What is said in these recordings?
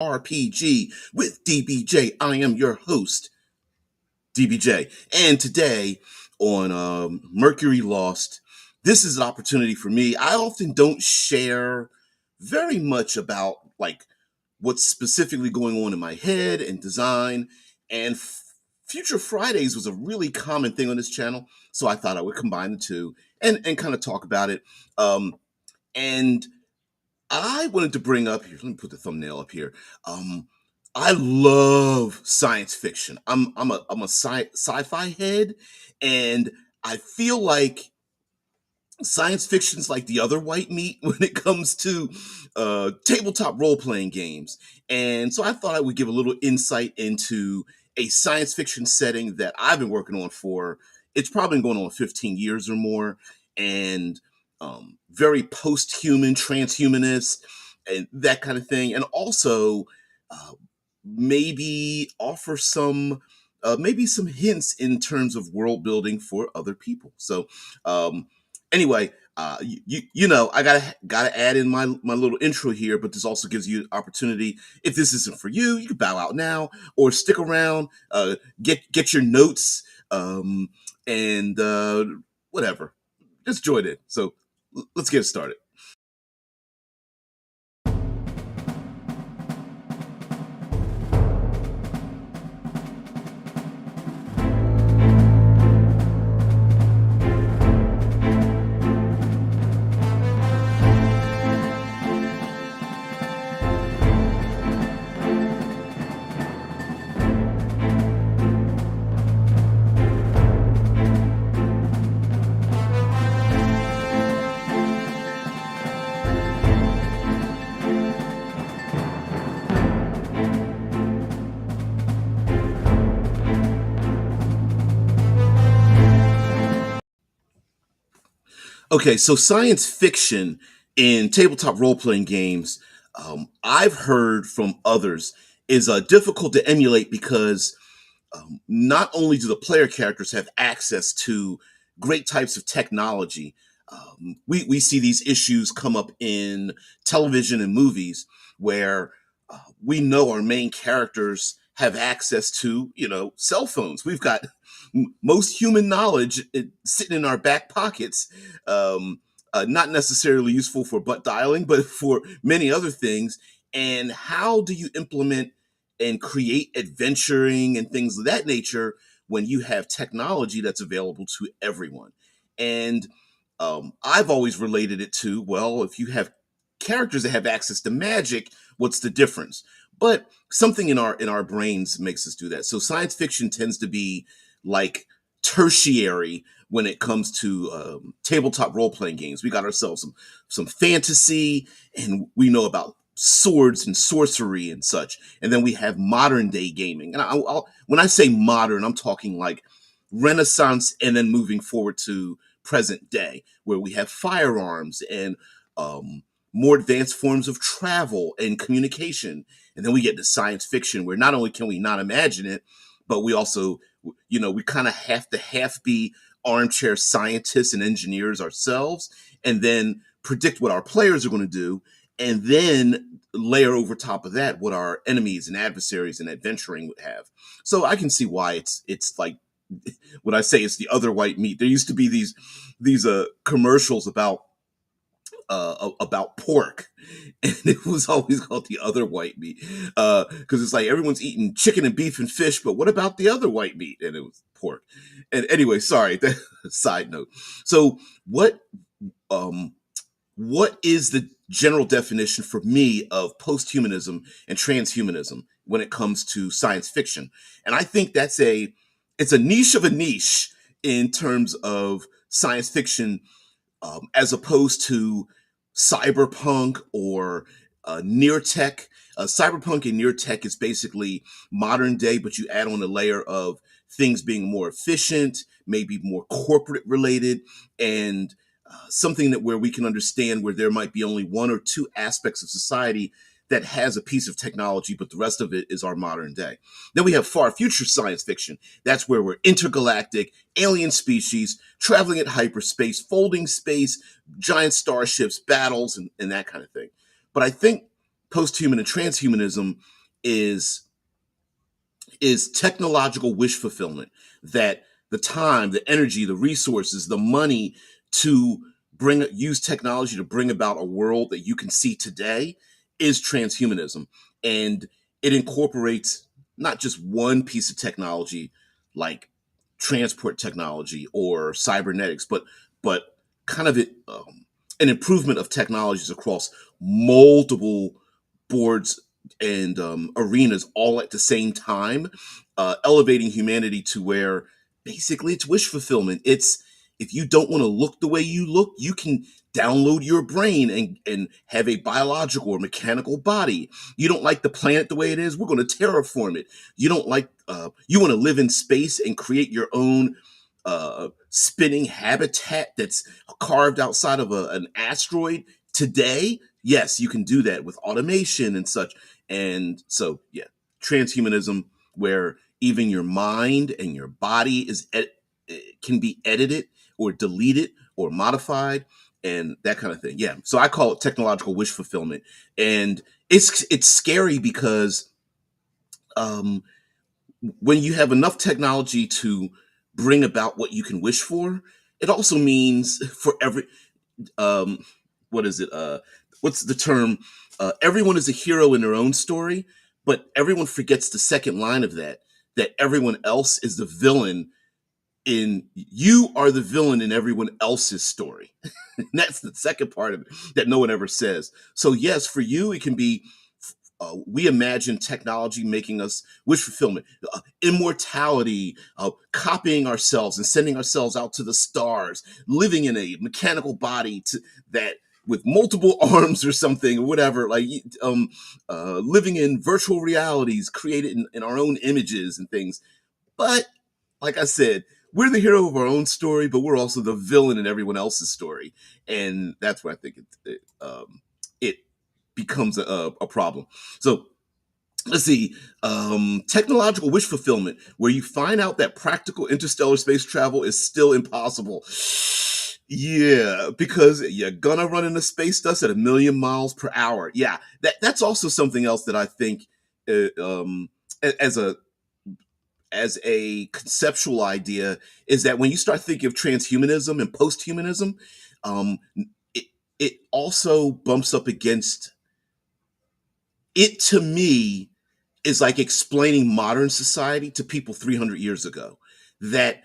TTRPG with DBJ. I am your host, DBJ. And today on Mercury Lost, this is an opportunity for me. I often don't share very much about like what's specifically going on in my head and design. And Future Fridays was a really common thing on this channel. So I thought I would combine the two and kind of talk about it. And I wanted to bring up here. Let me put the thumbnail up here. Um, I love science fiction. I'm a sci-fi head, and I feel like science fiction's like the other white meat when it comes to tabletop role-playing games. And so I thought I would give a little insight into a science fiction setting that I've been working on for, it's probably been going on 15 years or more, and very post-human, transhumanist, and that kind of thing. And also uh, maybe offer some maybe some hints in terms of world building for other people. So anyway, you know, I gotta add in my little intro here, but this also gives you an opportunity. If this isn't for you, you can bow out now or stick around, get your notes, and whatever. Just join it. So let's get started. Okay, so science fiction in tabletop role playing games, I've heard from others, is difficult to emulate because not only do the player characters have access to great types of technology, we see these issues come up in television and movies where we know our main characters have access to, you know, cell phones. We've got most human knowledge sitting in our back pockets, not necessarily useful for butt dialing, but for many other things. And how do you implement and create adventuring and things of that nature when you have technology that's available to everyone? And I've always related it to, well, if you have characters that have access to magic, what's the difference? But something in our brains makes us do that. So science fiction tends to be like tertiary when it comes to tabletop role playing games. We got ourselves some fantasy, and we know about swords and sorcery and such. And then we have modern day gaming. And when I say modern, I'm talking like Renaissance, and then moving forward to present day, where we have firearms and more advanced forms of travel and communication. And then we get to science fiction, where not only can we not imagine it, but we also, you know, we kind of have to half be armchair scientists and engineers ourselves, and then predict what our players are going to do, and then layer over top of that what our enemies and adversaries and adventuring would have. So I can see why it's like when I say it's the other white meat. There used to be these commercials about pork, and it was always called the other white meat, because it's like everyone's eating chicken and beef and fish, but what about the other white meat? And it was pork. And anyway, sorry. Side note. So um, what is the general definition for me of post-humanism and transhumanism when it comes to science fiction? And I think it's a niche of a niche in terms of science fiction, as opposed to cyberpunk or near tech. Cyberpunk and near tech is basically modern day, but you add on a layer of things being more efficient, maybe more corporate related, and something that where we can understand where there might be only one or two aspects of society that has a piece of technology, but the rest of it is our modern day. Then we have far future science fiction. That's where we're intergalactic, alien species, traveling at hyperspace, folding space, giant starships, battles, and that kind of thing. But I think post-human and transhumanism is is technological wish fulfillment, that the time, the energy, the resources, the money to use technology to bring about a world that you can see today is transhumanism. And it incorporates not just one piece of technology like transport technology or cybernetics, but kind of an improvement of technologies across multiple boards and arenas all at the same time, elevating humanity to where basically it's wish fulfillment. It's, if you don't want to look the way you look, you can download your brain and have a biological or mechanical body. You don't like the planet the way it is, we're going to terraform it. You don't like, you want to live in space and create your own spinning habitat that's carved outside of an asteroid today. Yes, you can do that with automation and such. And so, yeah, transhumanism, where even your mind and your body can be edited or deleted or modified and that kind of thing. Yeah. So I call it technological wish fulfillment. And it's scary because um, when you have enough technology to bring about what you can wish for, it also means for every um what is it what's the term, everyone is a hero in their own story, but everyone forgets the second line of that, that everyone else is the villain in, you are the villain in everyone else's story. And that's the second part of it that no one ever says. So yes, for you it can be, we imagine technology making us wish fulfillment, immortality, copying ourselves and sending ourselves out to the stars, living in a mechanical body that with multiple arms or something or whatever, like living in virtual realities created in our own images and things. But like I said, we're the hero of our own story, but we're also the villain in everyone else's story, and that's where I think it becomes a problem. So let's see, technological wish fulfillment, where you find out that practical interstellar space travel is still impossible. Yeah, because you're gonna run into space dust at 1,000,000 miles per hour. Yeah, that's also something else that I think, as a conceptual idea, is that when you start thinking of transhumanism and posthumanism, um, it it also bumps up against it. To me, is like explaining modern society to people 300 years ago, that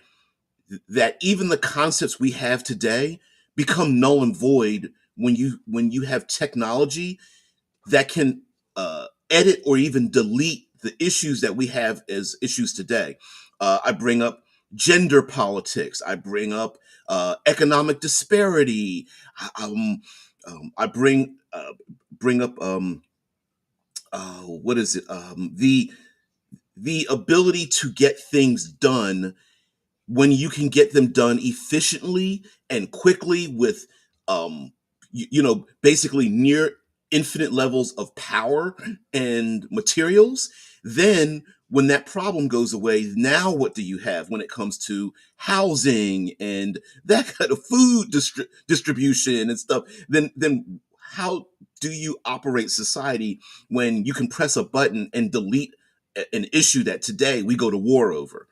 even the concepts we have today become null and void when you have technology that can edit or even delete the issues that we have as issues today. I bring up gender politics. I bring up economic disparity. Um, I bring up what is it? The ability to get things done when you can get them done efficiently and quickly with basically near infinite levels of power and materials. Then when that problem goes away, now what do you have when it comes to housing and that kind of food distribution and stuff? Then how do you operate society when you can press a button and delete an issue that today we go to war over,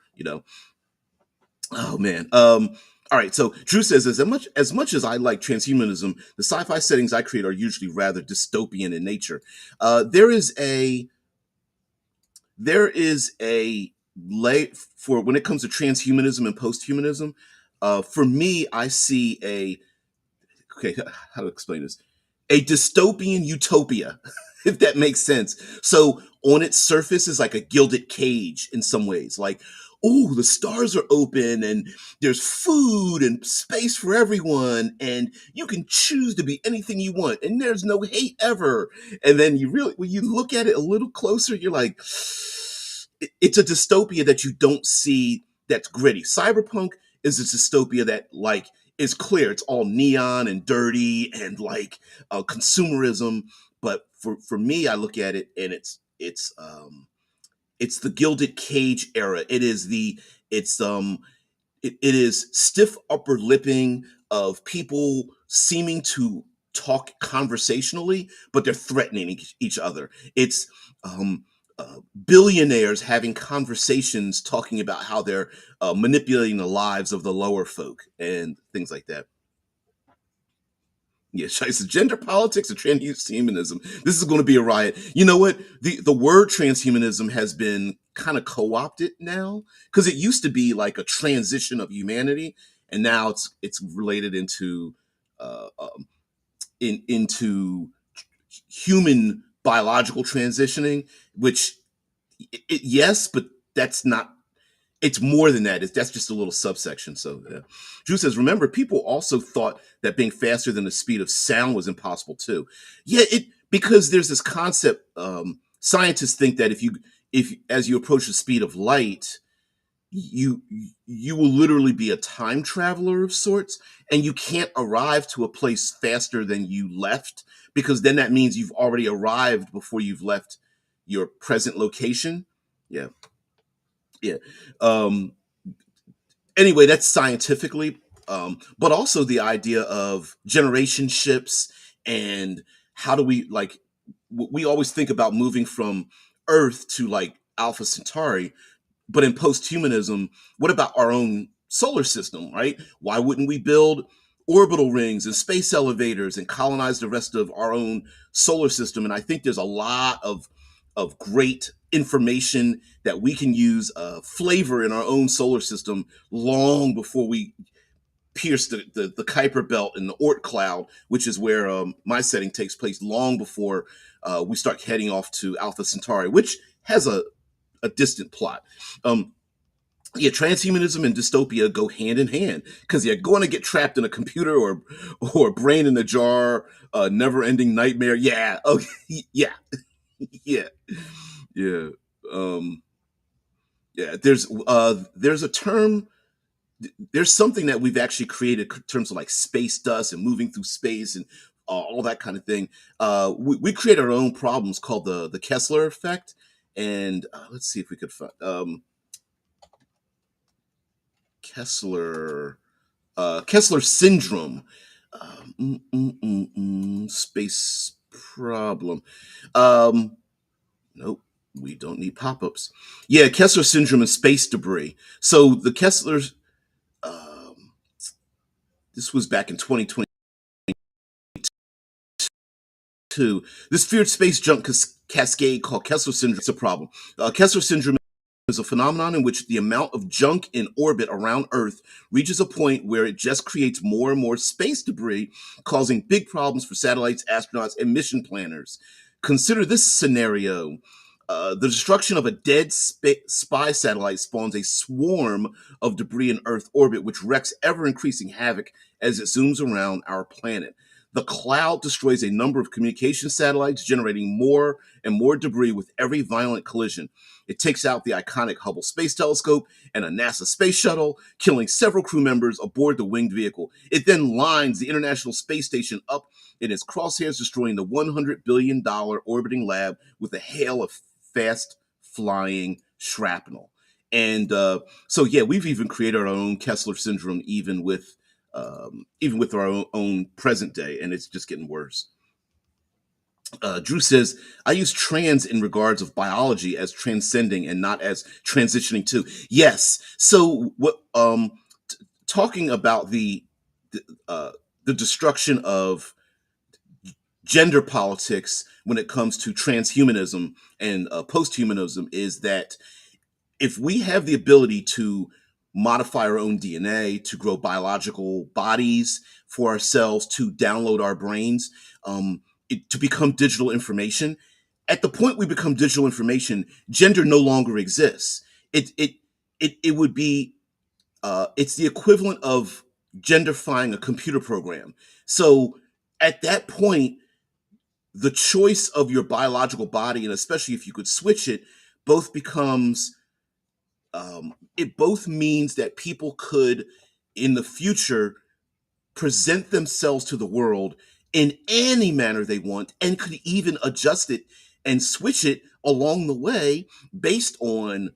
Oh man. All right. So Drew says, as much as I like transhumanism, the sci-fi settings I create are usually rather dystopian in nature. There is a lay for when it comes to transhumanism and posthumanism. For me, I see okay, how to explain this? A dystopian utopia, if that makes sense. So on its surface is like a gilded cage in some ways. Like, oh, the stars are open and there's food and space for everyone, and you can choose to be anything you want, and there's no hate ever. And then when you look at it a little closer, you're like, it's a dystopia that you don't see that's gritty. Cyberpunk is a dystopia that like is clear. It's all neon and dirty and like consumerism. But for me, I look at it and it's the Gilded Cage era. It is stiff upper lipping of people seeming to talk conversationally, but they're threatening each other. It's um, billionaires having conversations talking about how they're manipulating the lives of the lower folk and things like that. Yeah, it's gender politics and transhumanism. This is going to be a riot. You know what? The word transhumanism has been kind of co-opted now, because it used to be like a transition of humanity, and now it's related into into human biological transitioning, which yes, but that's not, it's more than that. That's just a little subsection. So yeah. Drew says, remember, people also thought that being faster than the speed of sound was impossible too. Yeah, it, because there's this concept. Scientists think that if as you approach the speed of light, you you will literally be a time traveler of sorts, and you can't arrive to a place faster than you left, because then that means you've already arrived before you've left your present location. Yeah, yeah. Um, anyway, that's scientifically, but also the idea of generation ships, and how do we, like, we always think about moving from Earth to like Alpha Centauri, but in post-humanism, what about our own solar system, right? Why wouldn't we build orbital rings and space elevators and colonize the rest of our own solar system? And I think there's a lot of great information that we can use, flavor in our own solar system long before we pierce the Kuiper belt and the Oort cloud, which is where my setting takes place, long before we start heading off to Alpha Centauri, which has a distant plot. Yeah, transhumanism and dystopia go hand in hand, because you're going to get trapped in a computer or a brain in a jar, a never-ending nightmare. Yeah, okay, yeah, yeah, yeah. Um, yeah, there's a term, there's something that we've actually created in terms of like space dust and moving through space and all that kind of thing. We create our own problems called the Kessler effect, and let's see if we could find Kessler. Kessler syndrome, space problem. Um, nope, we don't need pop-ups. Yeah, Kessler syndrome and space debris. So the Kessler's, um, this was back in 2022. This feared space junk cascade called Kessler syndrome. It's a problem. Kessler syndrome is a phenomenon in which the amount of junk in orbit around Earth reaches a point where it just creates more and more space debris, causing big problems for satellites, astronauts, and mission planners. Consider this scenario. The destruction of a dead spy satellite spawns a swarm of debris in Earth orbit, which wreaks ever increasing havoc as it zooms around our planet. The cloud destroys a number of communication satellites, generating more and more debris with every violent collision. It takes out the iconic Hubble Space Telescope and a NASA space shuttle, killing several crew members aboard the winged vehicle. It then lines the International Space Station up in its crosshairs, destroying the $100 billion orbiting lab with a hail of fast flying shrapnel. And so, yeah, we've even created our own Kessler syndrome, even with our own present day, and it's just getting worse. Drew says, I use trans in regards of biology as transcending and not as transitioning to. Yes. So what talking about uh, the destruction of gender politics when it comes to transhumanism and posthumanism is that if we have the ability to modify our own DNA, to grow biological bodies for ourselves, to download our brains, to become digital information, at the point we become digital information, gender no longer exists. It would be it's the equivalent of genderfying a computer program. So at that point, the choice of your biological body, and especially if you could switch it, both becomes it both means that people could in the future present themselves to the world in any manner they want, and could even adjust it and switch it along the way based on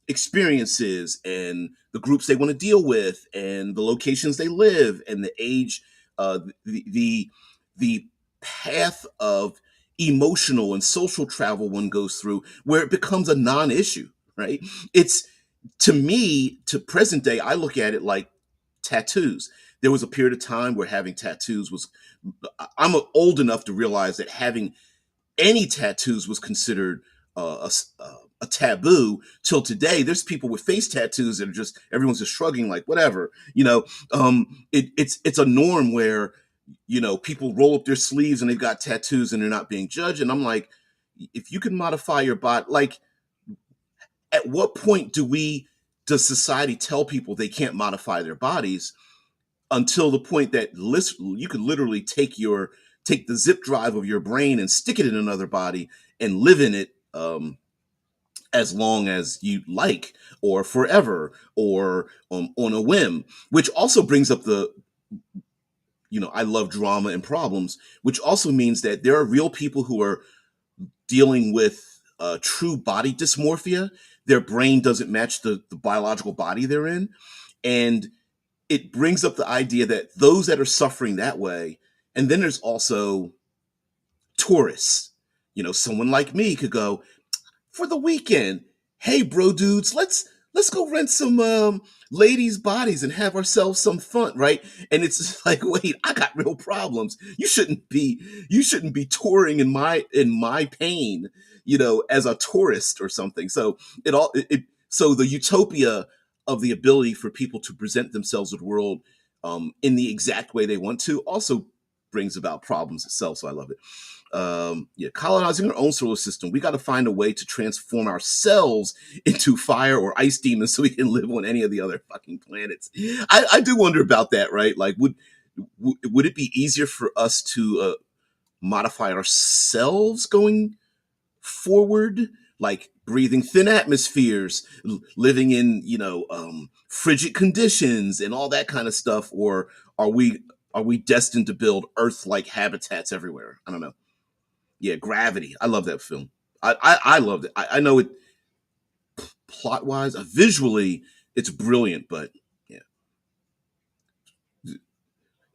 experiences and the groups they want to deal with and the locations they live and the age, the the path of emotional and social travel one goes through where it becomes a non-issue, right? It's to me, to present day, I look at it like tattoos. There was a period of time where having tattoos was, I'm old enough to realize that having any tattoos was considered a taboo. Till today there's people with face tattoos that are just, everyone's just shrugging like whatever, it's a norm where people roll up their sleeves and they've got tattoos and they're not being judged. And I'm like, if you can modify your body, like, at what point does society tell people they can't modify their bodies, until the point that you could literally take the zip drive of your brain and stick it in another body and live in it, as long as you like, or forever, or on a whim. Which also brings up I love drama and problems, which also means that there are real people who are dealing with true body dysmorphia. Their brain doesn't match the biological body they're in. And it brings up the idea that those that are suffering that way, and then there's also tourists. Someone like me could go for the weekend. Hey, bro, dudes, let's go rent some ladies' bodies and have ourselves some fun, right? And it's just like, wait, I got real problems. You shouldn't be touring in my pain, as a tourist or something. So so the utopia of the ability for people to present themselves to the world, in the exact way they want to, also brings about problems itself. So I love it. Yeah, colonizing our own solar system. We got to find a way to transform ourselves into fire or ice demons so we can live on any of the other fucking planets. I do wonder about that, right? Like, would it be easier for us to modify ourselves going forward, like breathing thin atmospheres, living in frigid conditions and all that kind of stuff, or are we destined to build Earth-like habitats everywhere? I don't know. Yeah, Gravity. I love that film. I loved it. I know it plot wise, visually, it's brilliant, but yeah.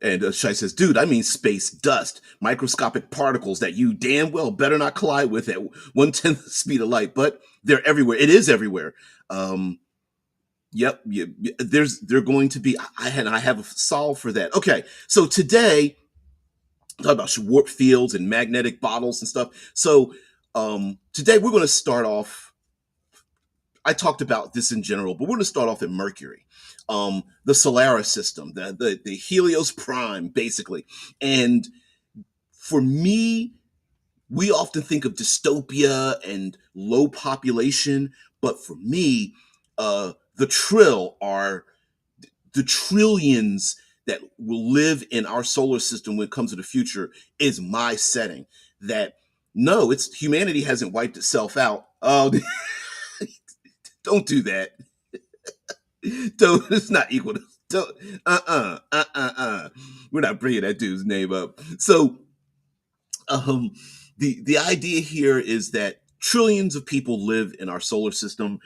And Shai says, dude, I mean space dust, microscopic particles that you damn well better not collide with at 1/10 the speed of light, but they're everywhere. It is everywhere. Um, yep. They're going to be, I have a solve for that. Okay. So today, talk about warp fields and magnetic bottles and stuff. So today we're going to start off. I talked about this in general, but we're going to start off at Mercury, the Solaris system, the Helios Prime, basically. And for me, we often think of dystopia and low population, but for me, the trill are the trillions that will live in our solar system when it comes to the future is my setting. That no, it's humanity hasn't wiped itself out. Oh, don't do that. Don't. It's not equal to. Don't. We're not bringing that dude's name up. So, um, the idea here is that trillions of people live in our solar system,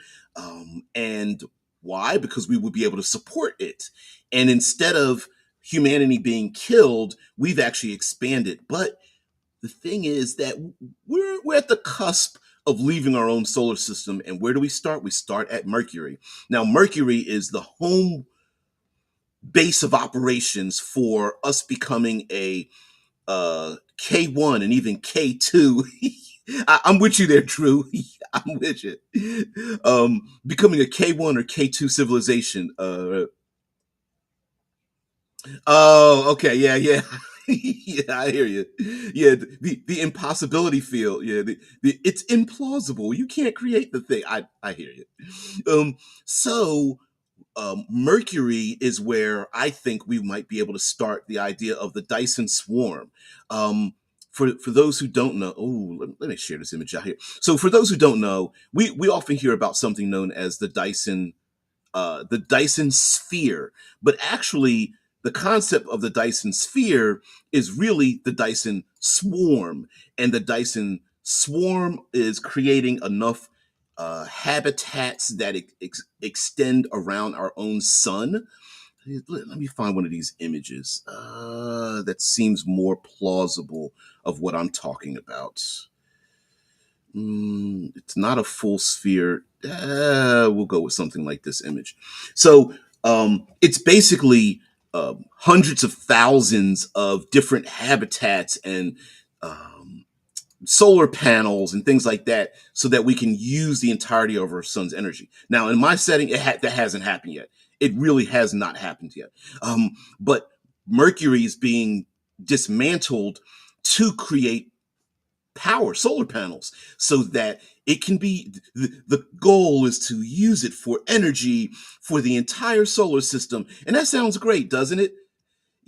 and why? Because we would be able to support it, and instead of humanity being killed, we've actually expanded. But the thing is that we're at the cusp of leaving our own solar system, and where do we start? We start at Mercury. Now, Mercury is the home base of operations for us becoming a K1 and even K2. I'm with you there, Drew. I'm with you. Becoming a K1 or K2 civilization. Oh, okay, yeah. Yeah, I hear you. Yeah, the impossibility field. Yeah, it's implausible. You can't create the thing. I hear you. So Mercury is where I think we might be able to start the idea of the Dyson swarm. For those who don't know, let me share this image out here. So for those who don't know, we often hear about something known as the Dyson sphere, but actually the concept of the Dyson sphere is really the Dyson swarm, and the Dyson swarm is creating enough habitats that extend around our own sun let me find one of these images that seems more plausible of what I'm talking about. It's not a full sphere. We'll go with something like this image. So it's basically hundreds of thousands of different habitats and um, solar panels and things like that, so that we can use the entirety of our sun's energy. Now, in my setting, that hasn't happened yet. It really has not happened yet. But Mercury is being dismantled to create power solar panels, so that it can be the goal is to use it for energy for the entire solar system. And that sounds great, doesn't it?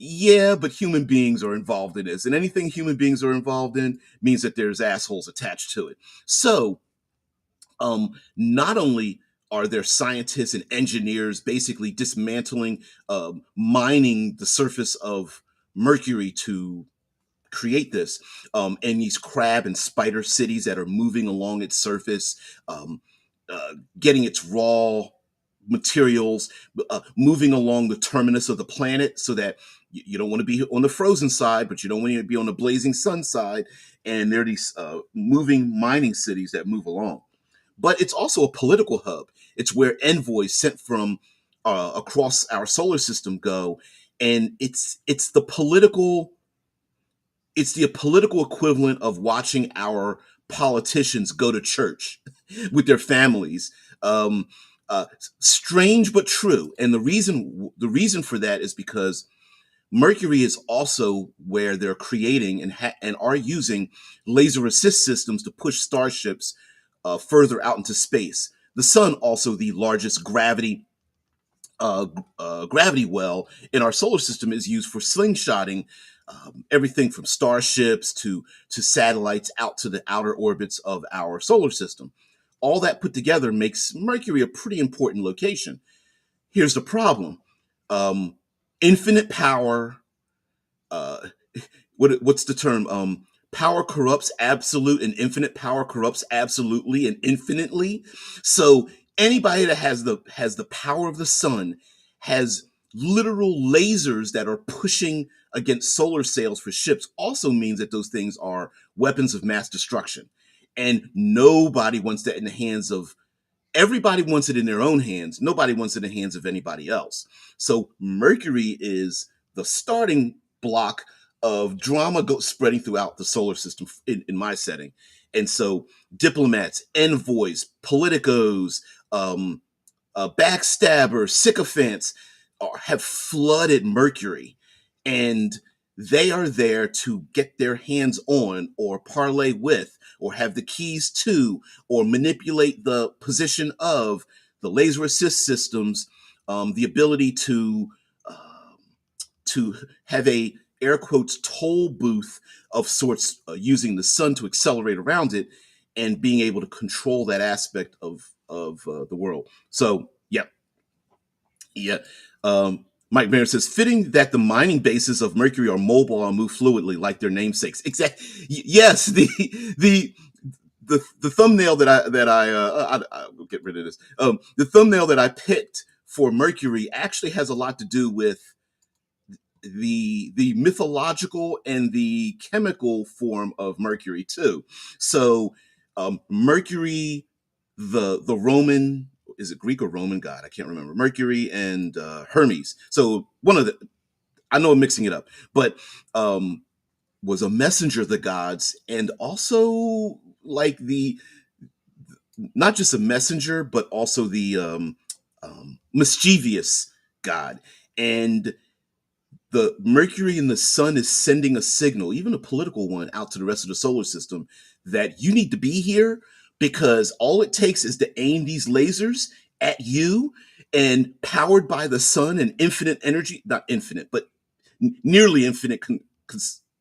Yeah, but human beings are involved in this, and anything human beings are involved in means that there's assholes attached to it. So not only are there scientists and engineers basically dismantling, mining the surface of Mercury to create this, and these crab and spider cities that are moving along its surface, um, getting its raw materials, moving along the terminus of the planet, so that you don't want to be on the frozen side, but you don't want to be on the blazing sun side. And there are these moving mining cities that move along. But it's also a political hub. It's where envoys sent from across our solar system go, and it's the political equivalent of watching our politicians go to church with their families. Um, Strange but true, and the reason for that is because Mercury is also where they're creating and are using laser assist systems to push starships further out into space. The sun, also the largest uh, gravity well in our solar system, is used for slingshotting everything from starships to satellites out to the outer orbits of our solar system. All that put together makes Mercury a pretty important location. Here's the problem: um, infinite power. Uh, what's the term? Power corrupts absolute, and infinite power corrupts absolutely and infinitely. So anybody that has the power of the sun has literal lasers that are pushing against solar sails for ships. Also means that those things are weapons of mass destruction, and nobody wants that in the hands of. Everybody wants it in their own hands. Nobody wants it in the hands of anybody else. So Mercury is the starting block of drama spreading throughout the solar system in my setting. And so diplomats, envoys, politicos, um, backstabbers, sycophants have flooded Mercury, and they are there to get their hands on, or parlay with, or have the keys to, or manipulate the position of the laser assist systems, the ability um, to have a air quotes toll booth of sorts, using the sun to accelerate around it, and being able to control that aspect of the world. So yeah, yeah. Mike Mayer says, fitting that the mining bases of Mercury are mobile and move fluidly like their namesakes. Exactly. Yes. The the thumbnail I will get rid of this. The thumbnail that I picked for Mercury actually has a lot to do with the mythological and the chemical form of Mercury too. So Mercury, the Roman, is it Greek or Roman god? I can't remember. Mercury and Hermes. So one of the, I know I'm mixing it up, but um, was a messenger of the gods, and also like the, not just a messenger, but also the mischievous god. And the Mercury and the sun is sending a signal, even a political one, out to the rest of the solar system, that you need to be here, because all it takes is to aim these lasers at you, and powered by the sun and infinite energy, not infinite, but nearly infinite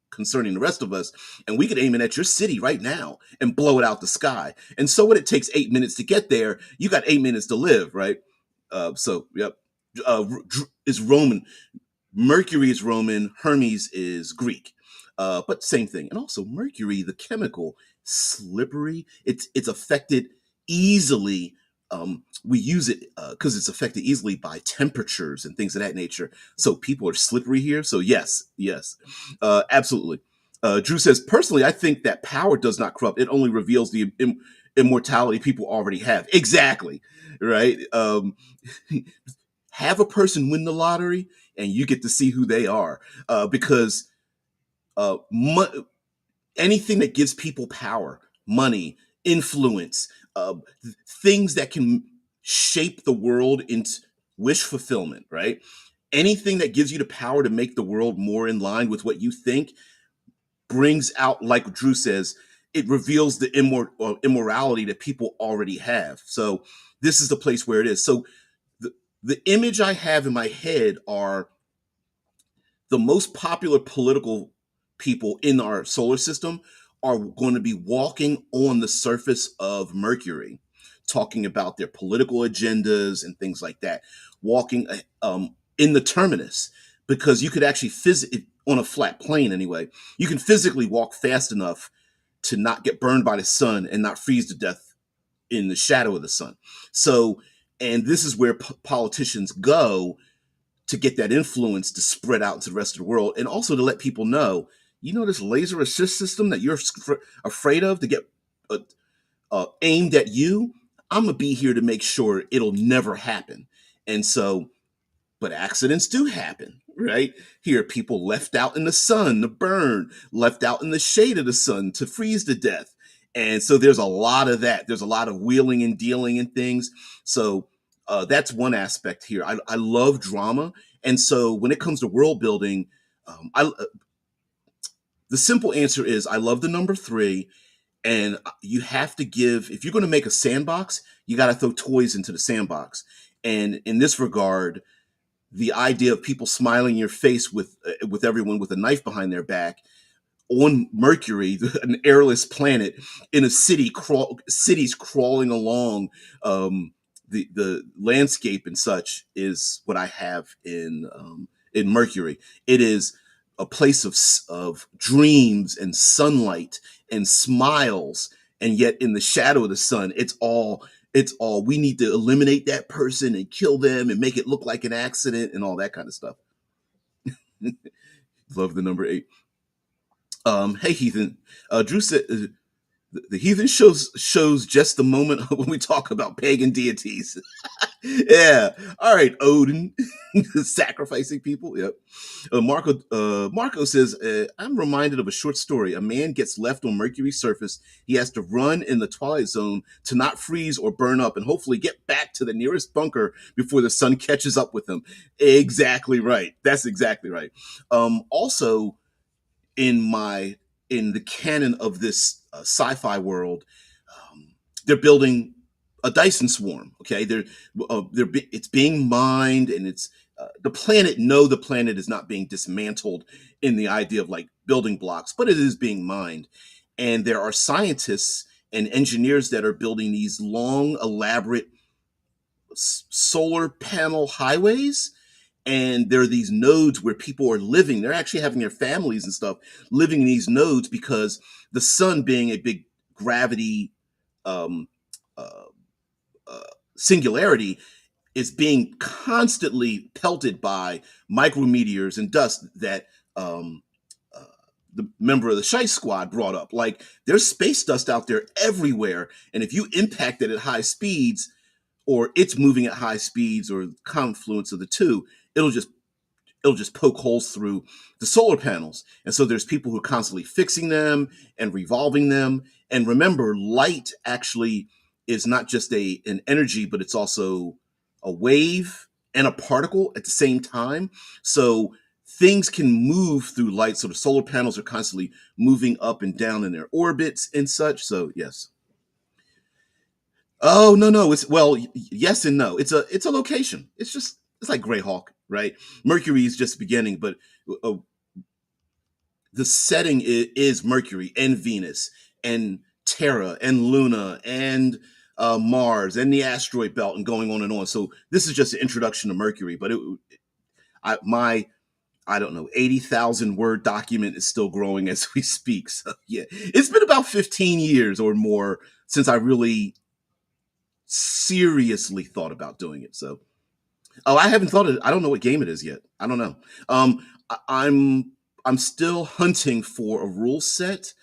concerning the rest of us, and we could aim it at your city right now and blow it out the sky. And so what, it takes 8 minutes to get there, you got 8 minutes to live, right? So yep. Is Roman. Mercury is Roman, Hermes is Greek, but same thing. And also Mercury, the chemical, slippery. It's affected easily we use it because it's affected easily by temperatures and things of that nature. So people are slippery here. So yes, yes, absolutely. Drew says, personally, I think that power does not corrupt. It only reveals the immortality people already have. Exactly. Right. Have a person win the lottery and you get to see who they are, because uh, mo- anything that gives people power, money, influence, things that can shape the world into wish fulfillment, right? Anything that gives you the power to make the world more in line with what you think brings out, like Drew says, it reveals the immorality that people already have. So this is the place where it is. So the image I have in my head are the most popular political people in our solar system are going to be walking on the surface of Mercury, talking about their political agendas and things like that, walking in the terminus, because you could actually physically, on a flat plane anyway, you can physically walk fast enough to not get burned by the sun and not freeze to death in the shadow of the sun. So, and this is where politicians go to get that influence to spread out to the rest of the world, and also to let people know, this laser assist system that you're afraid of to get aimed at you. I'm gonna be here to make sure it'll never happen. And so, but accidents do happen, right? Here, people left out in the sun to burn, left out in the shade of the sun to freeze to death. And so there's a lot of that. There's a lot of wheeling and dealing and things. So that's one aspect here. I love drama. And so when it comes to world building, the simple answer is I love the number three. And you have to give, if you're going to make a sandbox, you got to throw toys into the sandbox. And in this regard, the idea of people smiling in your face with everyone with a knife behind their back on Mercury, an airless planet, in a cities crawling along the landscape and such, is what I have in Mercury. It is a place of dreams and sunlight and smiles, and yet in the shadow of the sun, it's all we need to eliminate that person and kill them and make it look like an accident and all that kind of stuff. Love the number eight. Hey Heathen, Drew said the heathen shows just the moment when we talk about pagan deities. Yeah, all right, Odin, sacrificing people. Yep. Marco says, I'm reminded of a short story. A man gets left on Mercury's surface. He has to run in the twilight zone to not freeze or burn up, and hopefully get back to the nearest bunker before the sun catches up with him. Exactly right. That's exactly right. Also, in my in the canon of this sci-fi world, um, they're building a Dyson swarm. Okay, it's being mined, and it's the planet. No, the planet is not being dismantled in the idea of like building blocks, but it is being mined, and there are scientists and engineers that are building these long, elaborate solar panel highways, and there are these nodes where people are living. They're actually having their families and stuff living in these nodes, because the sun, being a big gravity um, uh, uh, singularity, is being constantly pelted by micrometeors and dust that uh, the member of the Shice Squad brought up. Like, there's space dust out there everywhere, and if you impact it at high speeds, or it's moving at high speeds, or confluence of the two, it'll just it'll just poke holes through the solar panels. And so there's people who are constantly fixing them and revolving them. And remember, light actually is not just an energy, but it's also a wave and a particle at the same time. So things can move through light. So the solar panels are constantly moving up and down in their orbits and such. So yes. Oh no, no, it's, well, yes and no. It's a location. It's like Greyhawk, right? Mercury is just beginning, but uh, the setting is Mercury and Venus and Terra and Luna and Mars and the asteroid belt, and going on and on. So this is just an introduction to Mercury, but my, I don't know, 80,000 word document is still growing as we speak. So yeah, it's been about 15 years or more since I really seriously thought about doing it. So, oh, I haven't thought of it. I don't know what game it is yet. I don't know. I'm still hunting for a rule set,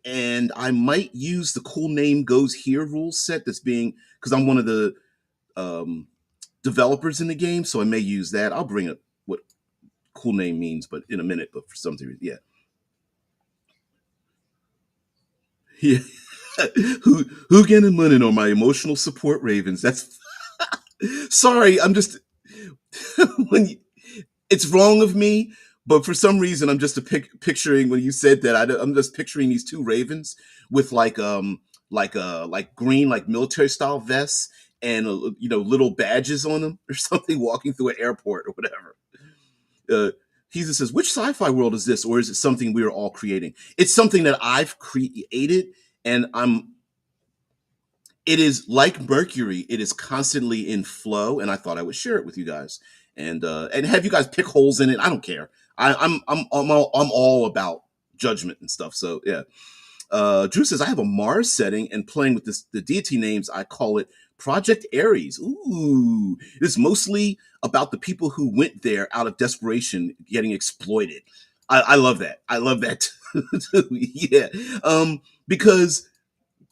and I might use the cool name goes here rule set that's being, because I'm one of the um, developers in the game, so I may use that. I'll bring up what cool name means, but in a minute. But for some reason, yeah, yeah. Who getting money on my emotional support ravens? That's sorry. I'm just when you, it's wrong of me, but for some reason I'm just picturing when you said that I'm just picturing these two ravens with like green like military style vests and little badges on them or something walking through an airport or whatever. Uh, Heathen says, which sci-fi world is this, or is it something we are all creating? It's something that I've created, and it is like Mercury. It is constantly in flow, and I thought I would share it with you guys and have you guys pick holes in it. I don't care. I'm all about judgment and stuff. So yeah. Drew says, I have a Mars setting and playing with the deity names. I call it Project Ares. Ooh, it's mostly about the people who went there out of desperation, getting exploited. I love that. I love that. Yeah, because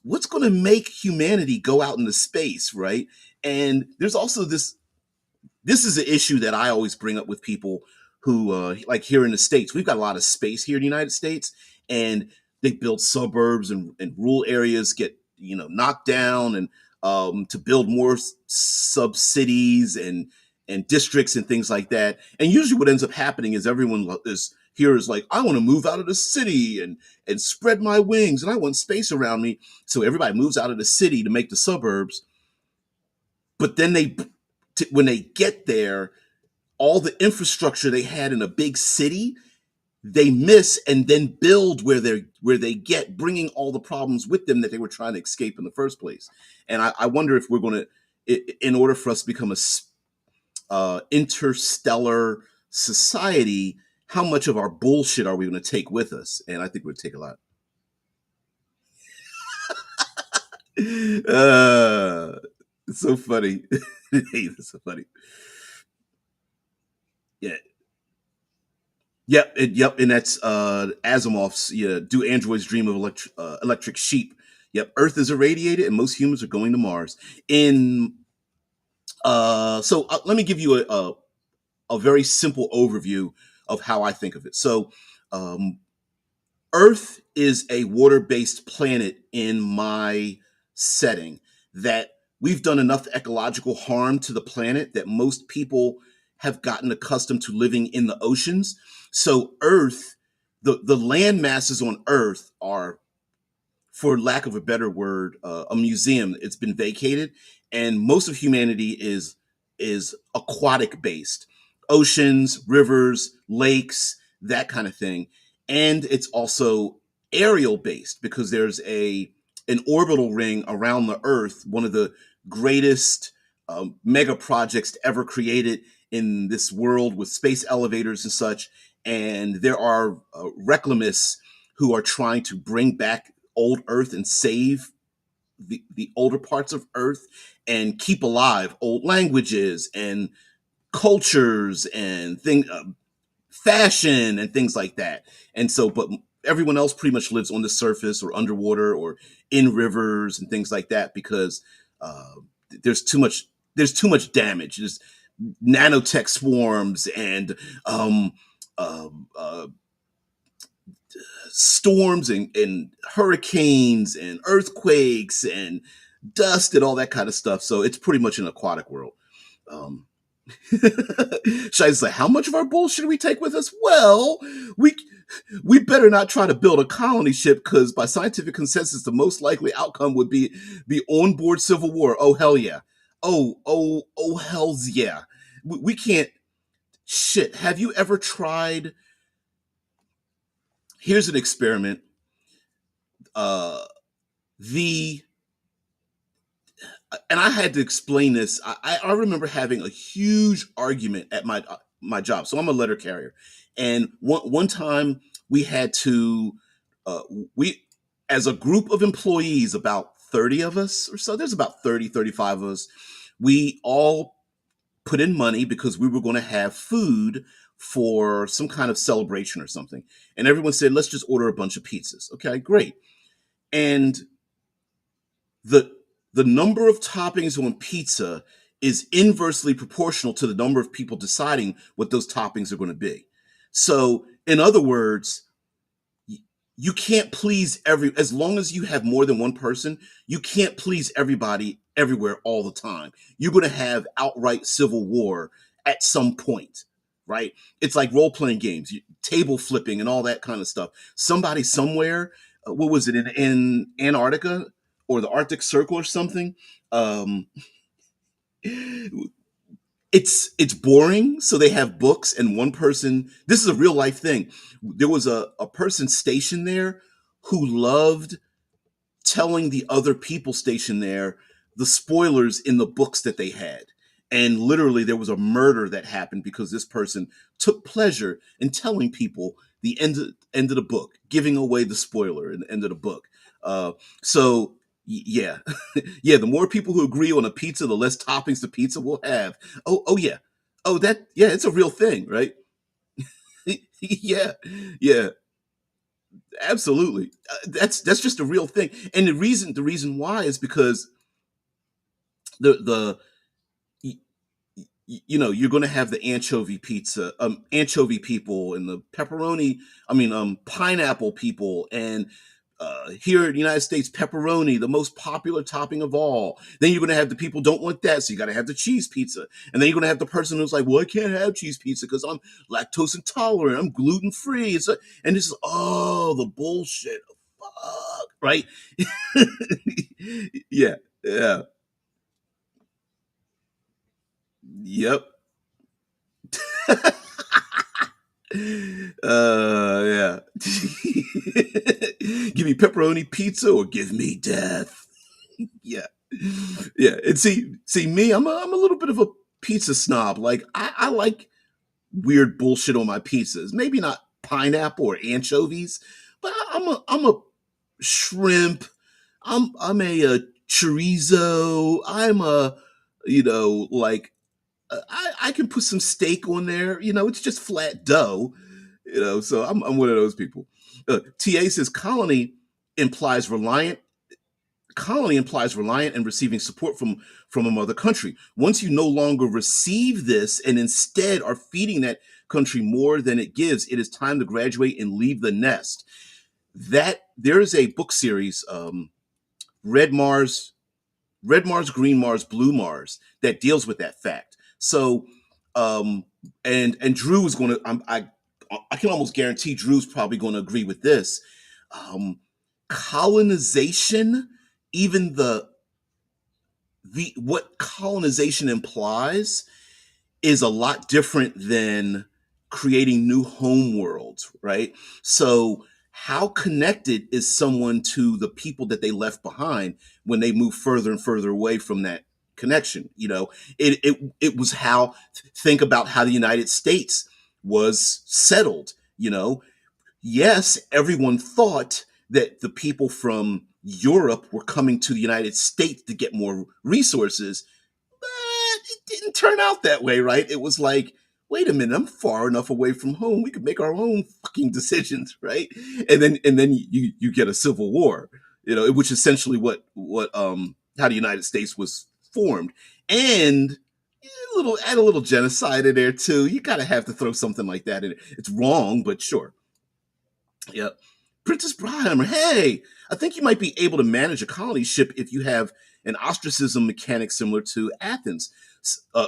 what's going to make humanity go out into space, right? And there's also this is an issue that I always bring up with people who like here in the States. We've got a lot of space here in the United States, and they build suburbs and rural areas get knocked down, and to build more sub cities and districts and things like that. And usually, what ends up happening is everyone is here is like, I want to move out of the city and spread my wings, and I want space around me. So everybody moves out of the city to make the suburbs, but then when they get there, all the infrastructure they had in a big city they miss and then build where they get, bringing all the problems with them that they were trying to escape in the first place. And I wonder if we're going to, in order for us to become a interstellar society, how much of our bullshit are we going to take with us? And I think we'll take a lot. It's so funny. It's so funny. Yeah. Yep, and that's Asimov's. Yeah, do androids dream of electric sheep? Yep, Earth is irradiated, and most humans are going to Mars. In let me give you a very simple overview of how I think of it. So, um, Earth is a water-based planet in my setting that we've done enough ecological harm to the planet that most people have gotten accustomed to living in the oceans. So Earth, the land masses on Earth are, for lack of a better word, a museum. It's been vacated, and most of humanity is aquatic based, oceans, rivers, lakes, that kind of thing, and it's also aerial based because there's a an orbital ring around the Earth, one of the greatest mega projects ever created in this world with space elevators and such. And there are reclamists who are trying to bring back old Earth and save the older parts of Earth and keep alive old languages and cultures and fashion and things like that. And so, but everyone else pretty much lives on the surface or underwater or in rivers and things like that because uh, there's too much there's too much damage. There's nanotech swarms and um, uh, uh, storms and hurricanes and earthquakes and dust and all that kind of stuff. So it's pretty much an aquatic world. Um, Shai's like, how much of our bull should we take with us? Well, we we better not try to build a colony ship because by scientific consensus, the most likely outcome would be the onboard civil war. Oh hell yeah! Oh hell's yeah! We can't. Shit. Have you ever tried? Here's an experiment. Uh, the and I had to explain this. I remember having a huge argument at my job. So I'm a letter carrier, and one time we had to we as a group of employees, about 30 of us or so. There's about 30, 35 of us. We all put in money because we were going to have food for some kind of celebration or something. And everyone said, let's just order a bunch of pizzas. Okay, great. And the the number of toppings on pizza is inversely proportional to the number of people deciding what those toppings are going to be. So, in other words, you can't please as long as you have more than one person, you can't please everybody everywhere all the time. You're going to have outright civil war at some point, right? It's like role-playing games, table flipping and all that kind of stuff. Somebody somewhere, what was it, in Antarctica or the Arctic Circle or something, um it's boring, so they have books, and one person, this is a real life thing, there was a person stationed there who loved telling the other people stationed there the spoilers in the books that they had. And literally there was a murder that happened because this person took pleasure in telling people the end of the book, giving away the spoiler in the end of the book. uh so yeah. Yeah, the more people who agree on a pizza, the less toppings the pizza will have. Oh yeah. Oh, that, yeah, it's a real thing, right? Yeah, yeah, absolutely. That's just a real thing. And the reason why is because the you're going to have the anchovy pizza, anchovy people, and the pepperoni, I mean, pineapple people, and here in the United States, pepperoni, the most popular topping of all. Then you're going to have the people who don't want that, so you got to have the cheese pizza. And then you're going to have the person who's like, well, I can't have cheese pizza because I'm lactose intolerant, I'm gluten free. And this is all the bullshit. Fuck, right? Yeah, yeah, yep. Yeah. Give me pepperoni pizza or give me death. Yeah. Yeah. And see me, I'm a little bit of a pizza snob. Like I like weird bullshit on my pizzas. Maybe not pineapple or anchovies, but I'm a shrimp. I'm a chorizo. I'm a, like, I can put some steak on there. It's just flat dough. So I'm one of those people. TA says implies reliant colony implies reliant and receiving support from a mother country. Once you no longer receive this and instead are feeding that country more than it gives, it is time to graduate and leave the nest. That there is a book series, Red Mars, Red Mars, Green Mars, Blue Mars, that deals with that fact. So, and Drew is going to, I can almost guarantee Drew's probably going to agree with this. Um, Colonization, even the what colonization implies, is a lot different than creating new home worlds, right? So, how connected is someone to the people that they left behind when they move further and further away from that connection? It was how, think about how the United States was settled. Yes, everyone thought that the people from Europe were coming to the United States to get more resources, but it didn't turn out that way, right? It was like, wait a minute, I'm far enough away from home. We could make our own fucking decisions, right? And then you get a civil war, which is essentially what how the United States was formed. And add a little genocide in there too. You gotta have to throw something like that in it. It's wrong, but sure. Yep. Princess Braheimer, hey, I think you might be able to manage a colony ship if you have an ostracism mechanic similar to Athens, uh,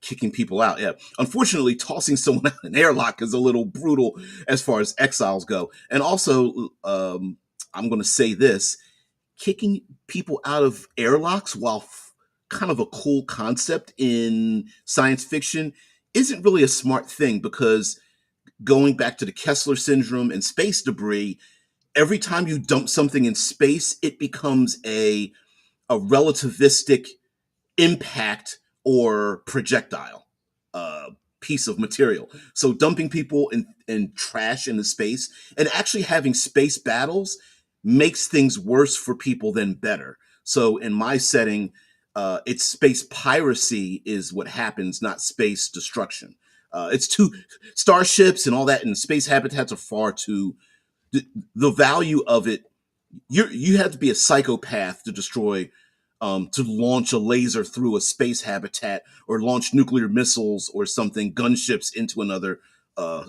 kicking people out. Yeah. Unfortunately, tossing someone out an airlock is a little brutal as far as exiles go. And also, I'm going to say this, kicking people out of airlocks, while kind of a cool concept in science fiction, isn't really a smart thing because going back to the Kessler syndrome and space debris, every time you dump something in space, it becomes a relativistic impact or projectile uh, piece of material. So dumping people in trash into space and actually having space battles makes things worse for people than better. So in my setting, it's space piracy is what happens, not space destruction. It's too starships and all that, and space habitats are far too. The, the value of it, you have to be a psychopath to destroy, to launch a laser through a space habitat or launch nuclear missiles or something, gunships into another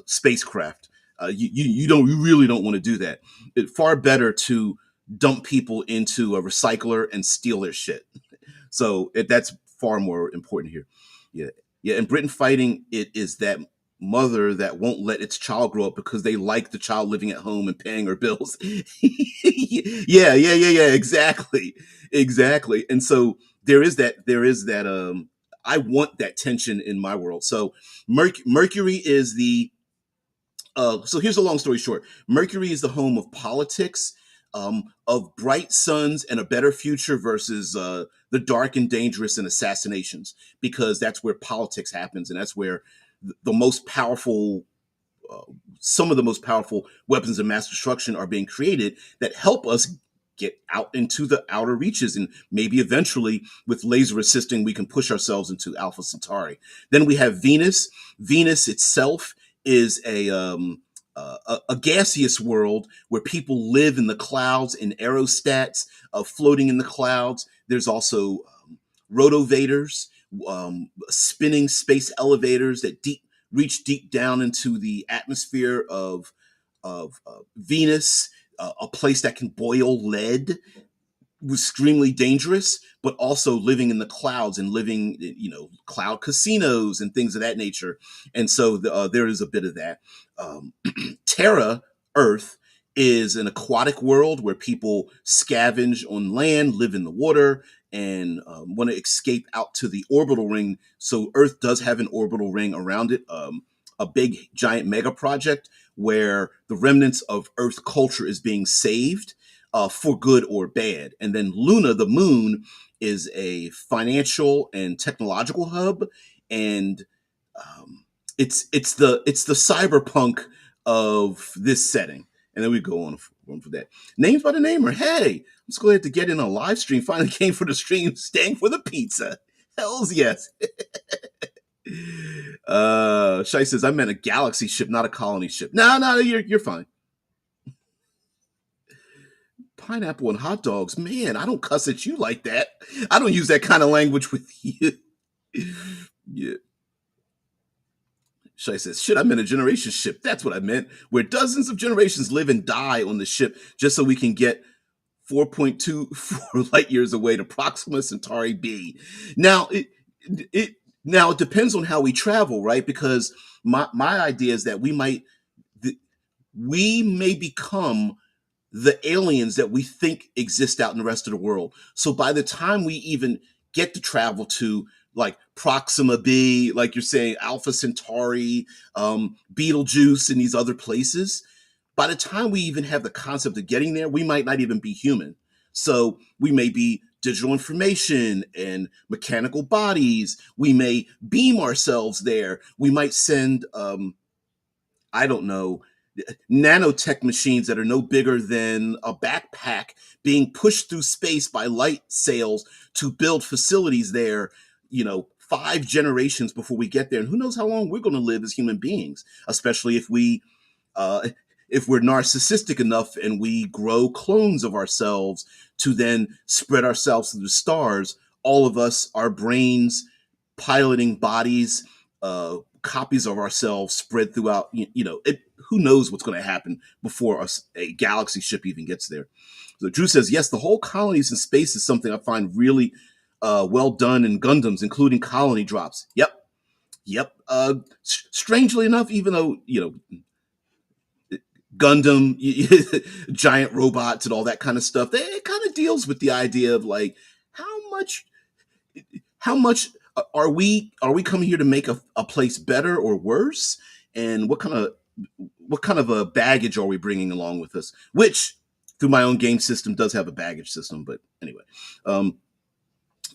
spacecraft. You really don't want to do that. It's far better to dump people into a recycler and steal their shit. So that's far more important here. Yeah, yeah. In Britain fighting, it is that mother that won't let its child grow up because they like the child living at home and paying her bills. Yeah. Exactly, exactly. And so there is that. I want that tension in my world. So Mercury is the so here's a long story short. Mercury is the home of politics, of bright suns and a better future versus the dark and dangerous and assassinations, because that's where politics happens, and that's where the most powerful, uh, some of the most powerful weapons of mass destruction are being created that help us get out into the outer reaches, and maybe eventually with laser assisting we can push ourselves into Alpha Centauri. Then we have Venus. Venus itself is a gaseous world where people live in the clouds in aerostats, floating in the clouds. There's also rotovaders, spinning space elevators that reach deep down into the atmosphere of Venus, a place that can boil lead, was extremely dangerous, but also living in the clouds and living, cloud casinos and things of that nature. And so there is a bit of that. Terra, Earth, is an aquatic world where people scavenge on land, live in the water, and want to escape out to the orbital ring. So Earth does have an orbital ring around it, a big giant mega project where the remnants of Earth culture is being saved, for good or bad. And then Luna, the moon, is a financial and technological hub, and it's the cyberpunk of this setting. And then we go on for that. Names by the namer. Hey, let's go ahead to get in a live stream. Finally came for the stream, staying for the pizza. Hells yes. Shai says I meant a galaxy ship, not a colony ship. No, you're fine. Pineapple and hot dogs. Man, I don't cuss at you like that. I don't use that kind of language with you. Yeah. Shai says, shit, I meant a generation ship. That's what I meant. Where dozens of generations live and die on the ship just so we can get 4.24 light years away to Proxima Centauri B. Now, it depends on how we travel, right? Because my idea is that we may become the aliens that we think exist out in the rest of the world. So by the time we even get to travel to like Proxima B, like you're saying, Alpha Centauri, Betelgeuse, and these other places, by the time we even have the concept of getting there, we might not even be human. So we may be digital information and mechanical bodies. We may beam ourselves there. We might send, I don't know, nanotech machines that are no bigger than a backpack being pushed through space by light sails to build facilities there, 5 generations before we get there. And who knows how long we're going to live as human beings, especially uh, if we're narcissistic enough and we grow clones of ourselves to then spread ourselves through the stars. All of us, our brains, piloting bodies, copies of ourselves spread throughout. Who knows what's going to happen before a galaxy ship even gets there. So Drew says, yes, the whole colonies in space is something I find really well done in Gundams, including colony drops. Yep. Strangely enough, even though Gundam, giant robots, and all that kind of stuff, it kind of deals with the idea of like how much how much are we coming here to make a place better or worse, and what kind of a baggage are we bringing along with us, which through my own game system does have a baggage system. But anyway,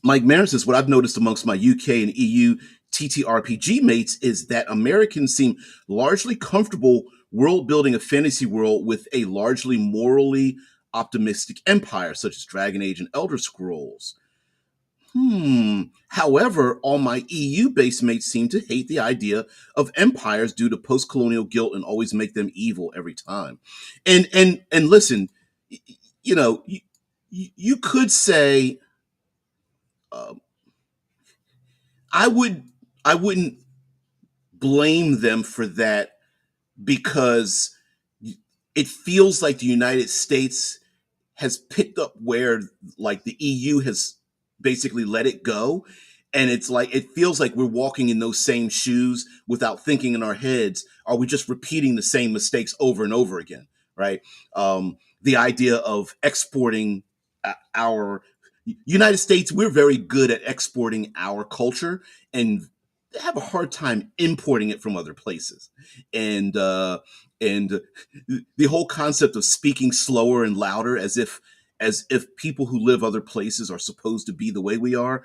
Mike Marin says, what I've noticed amongst my UK and EU TTRPG mates is that Americans seem largely comfortable world building a fantasy world with a largely morally optimistic empires such as Dragon Age and Elder Scrolls. However, all my EU based mates seem to hate the idea of empires due to post colonial guilt and always make them evil every time. And listen, you know, you could say, uh, I would I wouldn't blame them for that, because it feels like the United States has picked up where like the EU has basically let it go. And it's like it feels like we're walking in those same shoes without thinking in our heads. Are we just repeating the same mistakes over and over again? Right. The idea of exporting our United States, we're very good at exporting our culture and have a hard time importing it from other places. And the whole concept of speaking slower and louder, as if people who live other places are supposed to be the way we are.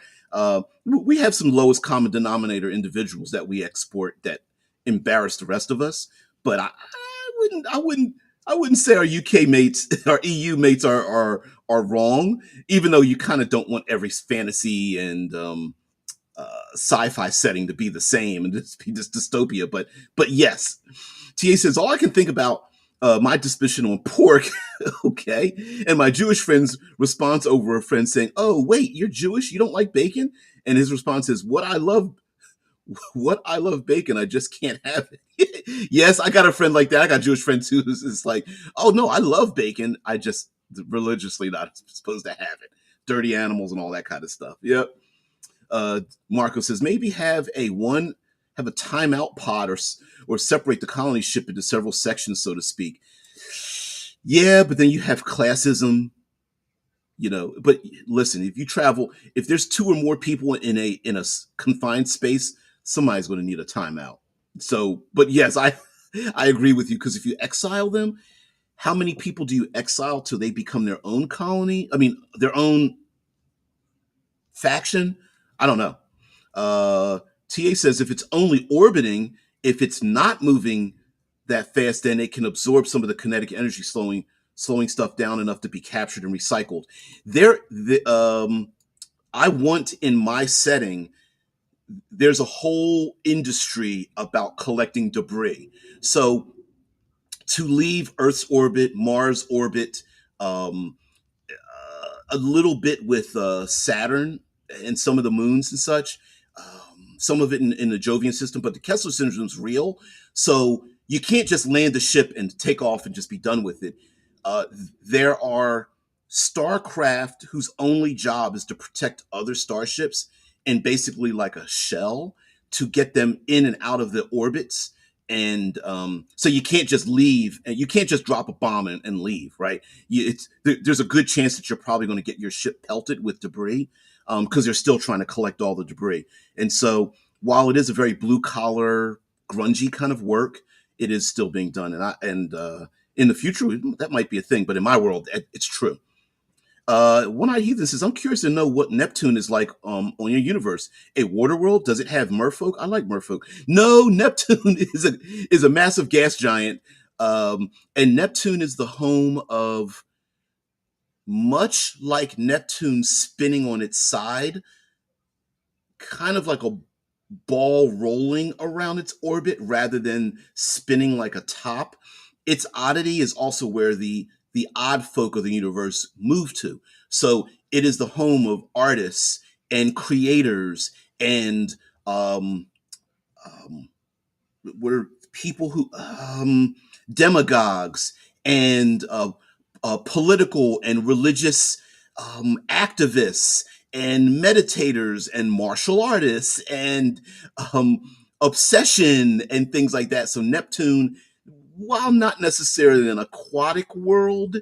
We have some lowest common denominator individuals that we export that embarrass the rest of us. But I wouldn't say our UK mates, our EU mates are wrong, even though you kind of don't want every fantasy and sci-fi setting to be the same and just be this dystopia. But yes, TA says all I can think about my suspicion on pork, okay, and my Jewish friend's response over a friend saying, "Oh wait, you're Jewish? You don't like bacon?" And his response is, what I love bacon, I just can't have it." Yes, I got a friend like that. I got a Jewish friend too who's like, "Oh no, I love bacon. I just religiously not supposed to have it. Dirty animals and all that kind of stuff." Yep. Marco says maybe have a timeout pod, or separate the colony ship into several sections, so to speak. Yeah, but then you have classism, But listen, if there's two or more people in a confined space, somebody's going to need a timeout. So, but yes, I agree with you, because if you exile them, how many people do you exile till they become their own colony? I mean, their own faction? I don't know. TA says if it's only orbiting, if it's not moving that fast, then it can absorb some of the kinetic energy, slowing stuff down enough to be captured and recycled. I want in my setting, there's a whole industry about collecting debris. So to leave Earth's orbit, Mars orbit, um, a little bit with Saturn and some of the moons and such. Some of it in the Jovian system, but the Kessler syndrome is real. So you can't just land the ship and take off and just be done with it. Uh, there are starcraft whose only job is to protect other starships, and basically like a shell to get them in and out of the orbits. And so you can't just leave, and you can't just drop a bomb and leave, right? There's a good chance that you're probably going to get your ship pelted with debris, because they're still trying to collect all the debris. And so while it is a very blue collar, grungy kind of work, it is still being done. And in the future, that might be a thing, but in my world, it's true. One Eyed Heathen says, I'm curious to know what Neptune is like on your universe. A water world? Does it have merfolk? I like merfolk. No, Neptune is a massive gas giant. And Neptune is the home of, much like Neptune spinning on its side, kind of like a ball rolling around its orbit rather than spinning like a top. Its oddity is also where the odd folk of the universe move to. So it is the home of artists and creators and um, were people who demagogues and political and religious activists and meditators and martial artists and um, obsession and things like that. So Neptune, while not necessarily an aquatic world,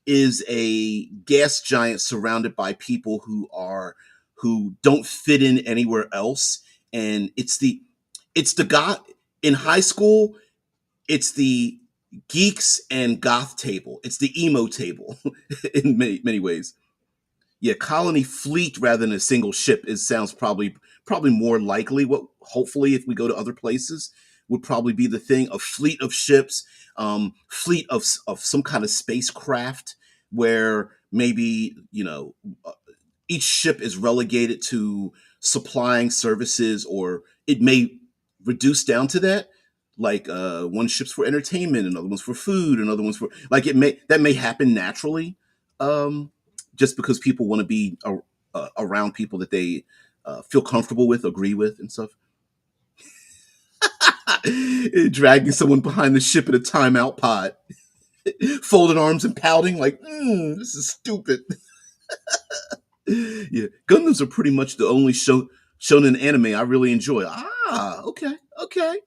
is a gas giant surrounded by people who don't fit in anywhere else. And it's the god in high school. It's the geeks and goth table. It's the emo table in many ways. Yeah, colony fleet rather than a single ship sounds probably more likely. What hopefully, if we go to other places, would probably be the thing: a fleet of ships, fleet of some kind of spacecraft where maybe, each ship is relegated to supplying services, or it may reduce down to that. Like one ship's for entertainment, another one's for food, another one's for like that may happen naturally, just because people want to be around people that they feel comfortable with, agree with, and stuff. Dragging someone behind the ship in a timeout pod, folded arms and pouting like, this is stupid. Yeah, Gundams are pretty much the only shonen anime I really enjoy. Okay, okay,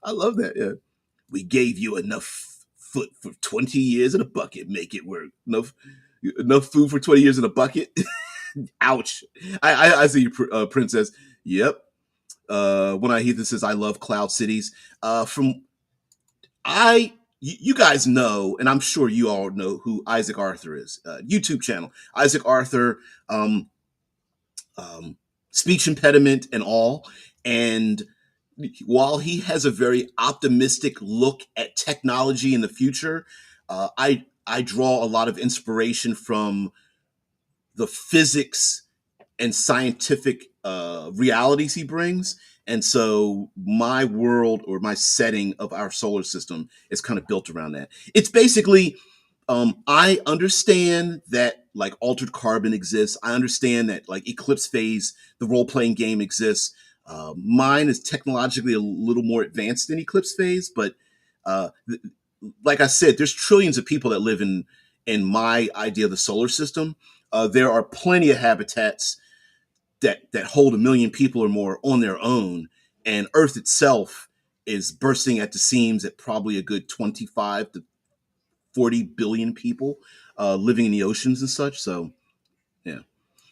I love that. Yeah, we gave you enough foot for 20 years in a bucket. Make it work. Enough food for 20 years in a bucket. Ouch. I see you, princess. Yep. When I hear this says I love Cloud Cities. From you guys know, and I'm sure you all know who Isaac Arthur is. YouTube channel Isaac Arthur. Um, um, Speech impediment and all. And while he has a very optimistic look at technology in the future, I draw a lot of inspiration from the physics and scientific realities he brings. And so my world, or my setting of our solar system, is kind of built around that. It's basically, I understand that like altered carbon exists. I understand that like eclipse phase, the role playing game exists. Mine is technologically a little more advanced than eclipse phase, but uh, like I said, there's trillions of people that live in my idea of the solar system. There are plenty of habitats that hold 1 million people or more on their own, and Earth itself is bursting at the seams at probably a good 25 to 40 billion people living in the oceans and such. So, yeah.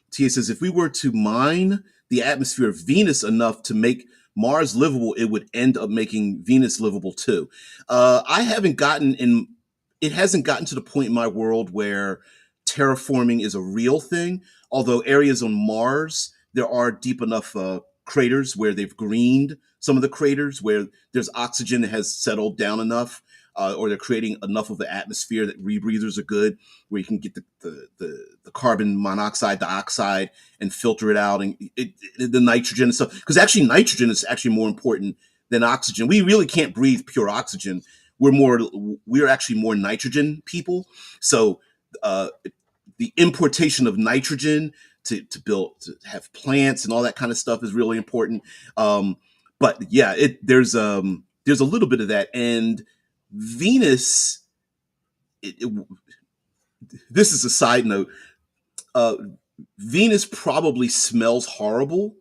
Tia says if we were to mine the atmosphere of Venus enough to make Mars livable, it would end up making Venus livable too. I haven't gotten in. It hasn't gotten to the point in my world where terraforming is a real thing. Although areas on Mars, there are deep enough craters where they've greened some of the craters where there's oxygen that has settled down enough, or they're creating enough of the atmosphere that rebreathers are good, where you can get the carbon monoxide, dioxide, and filter it out, and the nitrogen and stuff. Because actually, nitrogen is actually more important than oxygen. We really can't breathe pure oxygen. We're actually more nitrogen people. So uh, the importation of nitrogen to have plants and all that kind of stuff is really important. But yeah, there's a little bit of that, and Venus. It, it, this is a side note. Uh, Venus probably smells horrible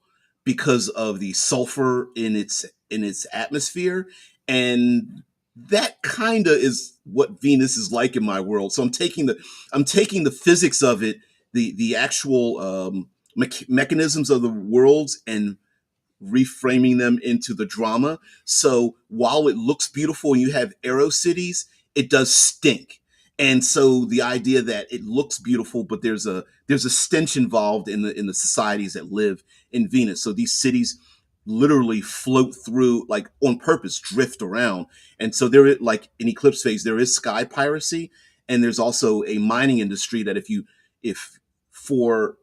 because of the sulfur in its atmosphere, and that kind of is what Venus is like in my world. So I'm taking the physics of it, the actual mechanisms of the worlds, and reframing them into the drama. So while it looks beautiful and you have aero cities, it does stink. And so the idea that it looks beautiful, but there's a stench involved in the societies that live in Venus. So these cities literally float through, like on purpose, drift around. And so there is, like in eclipse phase, there is sky piracy, and there's also a mining industry that if for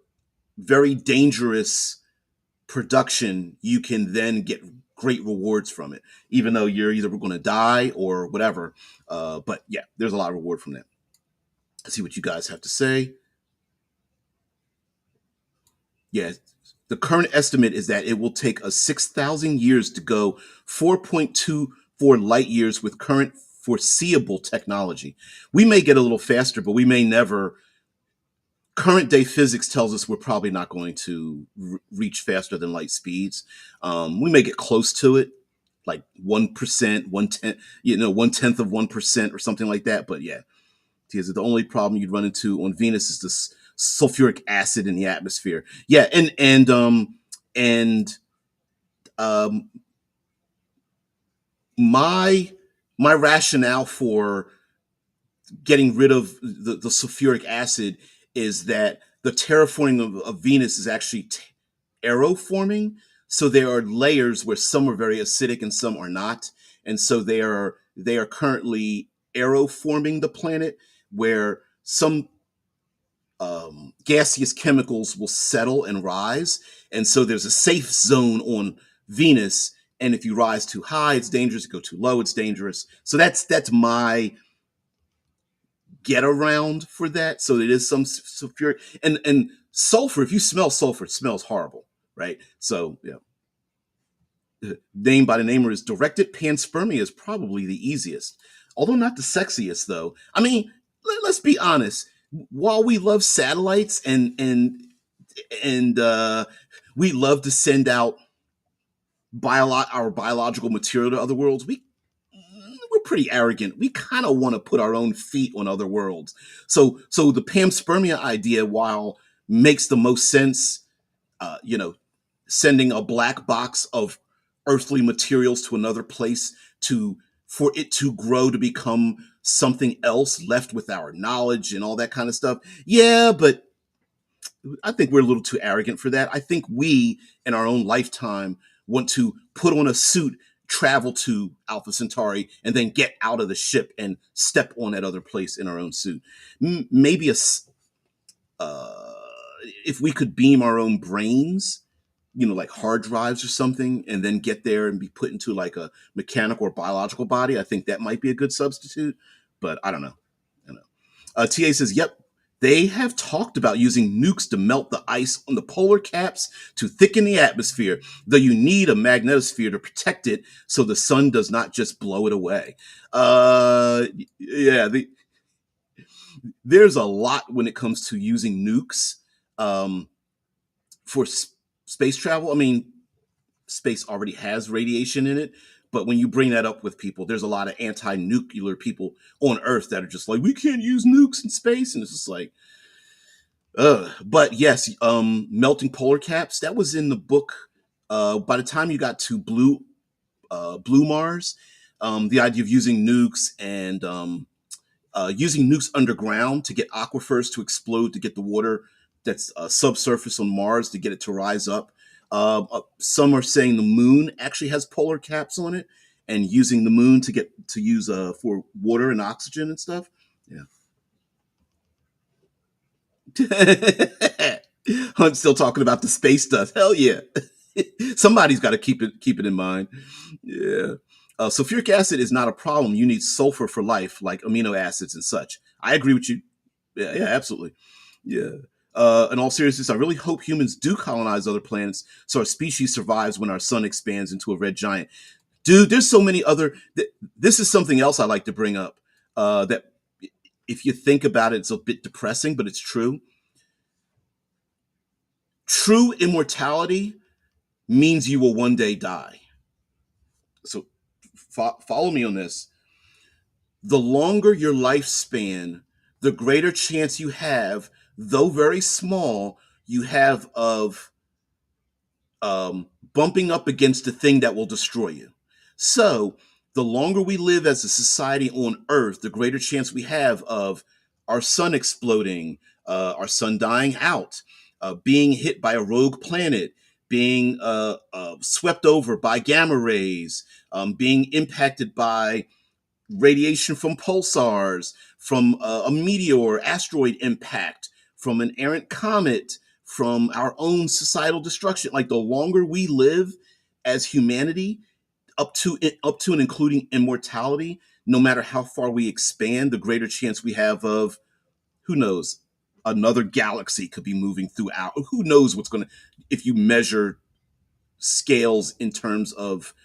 very dangerous production, you can then get great rewards from it, even though you're either going to die or whatever. But yeah, there's a lot of reward from that. Let's see what you guys have to say. Yeah, the current estimate is that it will take us 6,000 years to go 4.24 light years with current foreseeable technology. We may get a little faster, but we may never. Current day physics tells us we're probably not going to reach faster than light speeds. We may get close to it, like 1%, 1/10, 1/10 of 1% or something like that. But yeah, because the only problem you'd run into on Venus is this sulfuric acid in the atmosphere. Yeah, and um, my my rationale for getting rid of the sulfuric acid is that the terraforming of Venus is actually aeroforming. So there are layers where some are very acidic and some are not, and so they are currently aeroforming the planet, where some gaseous chemicals will settle and rise, and so there's a safe zone on Venus. And if you rise too high, it's dangerous. You go too low, it's dangerous. So that's my get around for that. So it is some sulfuric and sulfur. If you smell sulfur, it smells horrible, right? So yeah, name by the namer is directed panspermia is probably the easiest, although not the sexiest though. I mean, let's be honest. While we love satellites and we love to send out our biological material to other worlds, we're pretty arrogant. We kind of want to put our own feet on other worlds. So the panspermia idea, while makes the most sense, you know, sending a black box of earthly materials to another place to for it to grow to become something else left with our knowledge and all that kind of stuff. Yeah, but I think we're a little too arrogant for that. I think we, in our own lifetime, want to put on a suit, travel to Alpha Centauri, and then get out of the ship and step on that other place in our own suit. Maybe uh, if we could beam our own brains, like hard drives or something, and then get there and be put into like a mechanical or biological body, I think that might be a good substitute. But I don't know. I don't know. TA says, "Yep, they have talked about using nukes to melt the ice on the polar caps to thicken the atmosphere, though you need a magnetosphere to protect it so the sun does not just blow it away." Yeah, there's a lot when it comes to using nukes um, for space travel. I mean, space already has radiation in it. But when you bring that up with people, there's a lot of anti-nuclear people on Earth that are just like, we can't use nukes in space, and it's just like, ugh. But yes, melting polar caps, that was in the book. By the time you got to Blue Mars, the idea of using nukes and using nukes underground to get aquifers to explode to get the water that's subsurface on Mars to get it to rise up. Some are saying the moon actually has polar caps on it, and using the moon to get to use for water and oxygen and stuff. Yeah. Hunt's still talking about the space stuff. Hell yeah. Somebody's got to keep it in mind. Yeah. Sulfuric acid is not a problem. You need sulfur for life, like amino acids and such. I agree with you. Yeah, absolutely. Yeah. In all seriousness, I really hope humans do colonize other planets so our species survives when our sun expands into a red giant. Dude, there's so many other. This is something else I like to bring up. That if you think about it, it's a bit depressing, but it's true. True immortality means you will one day die. So follow me on this. The longer your lifespan, the greater chance you have, though very small, you have of bumping up against the thing that will destroy you. So, the longer we live as a society on Earth, the greater chance we have of our sun exploding, our sun dying out, being hit by a rogue planet, being swept over by gamma rays, being impacted by radiation from pulsars, from a meteor, asteroid impact, from an errant comet, from our own societal destruction. Like the longer we live as humanity, up to and including immortality, no matter how far we expand, the greater chance we have of, who knows, another galaxy could be moving through our. Who knows what's going to, if you measure scales in terms of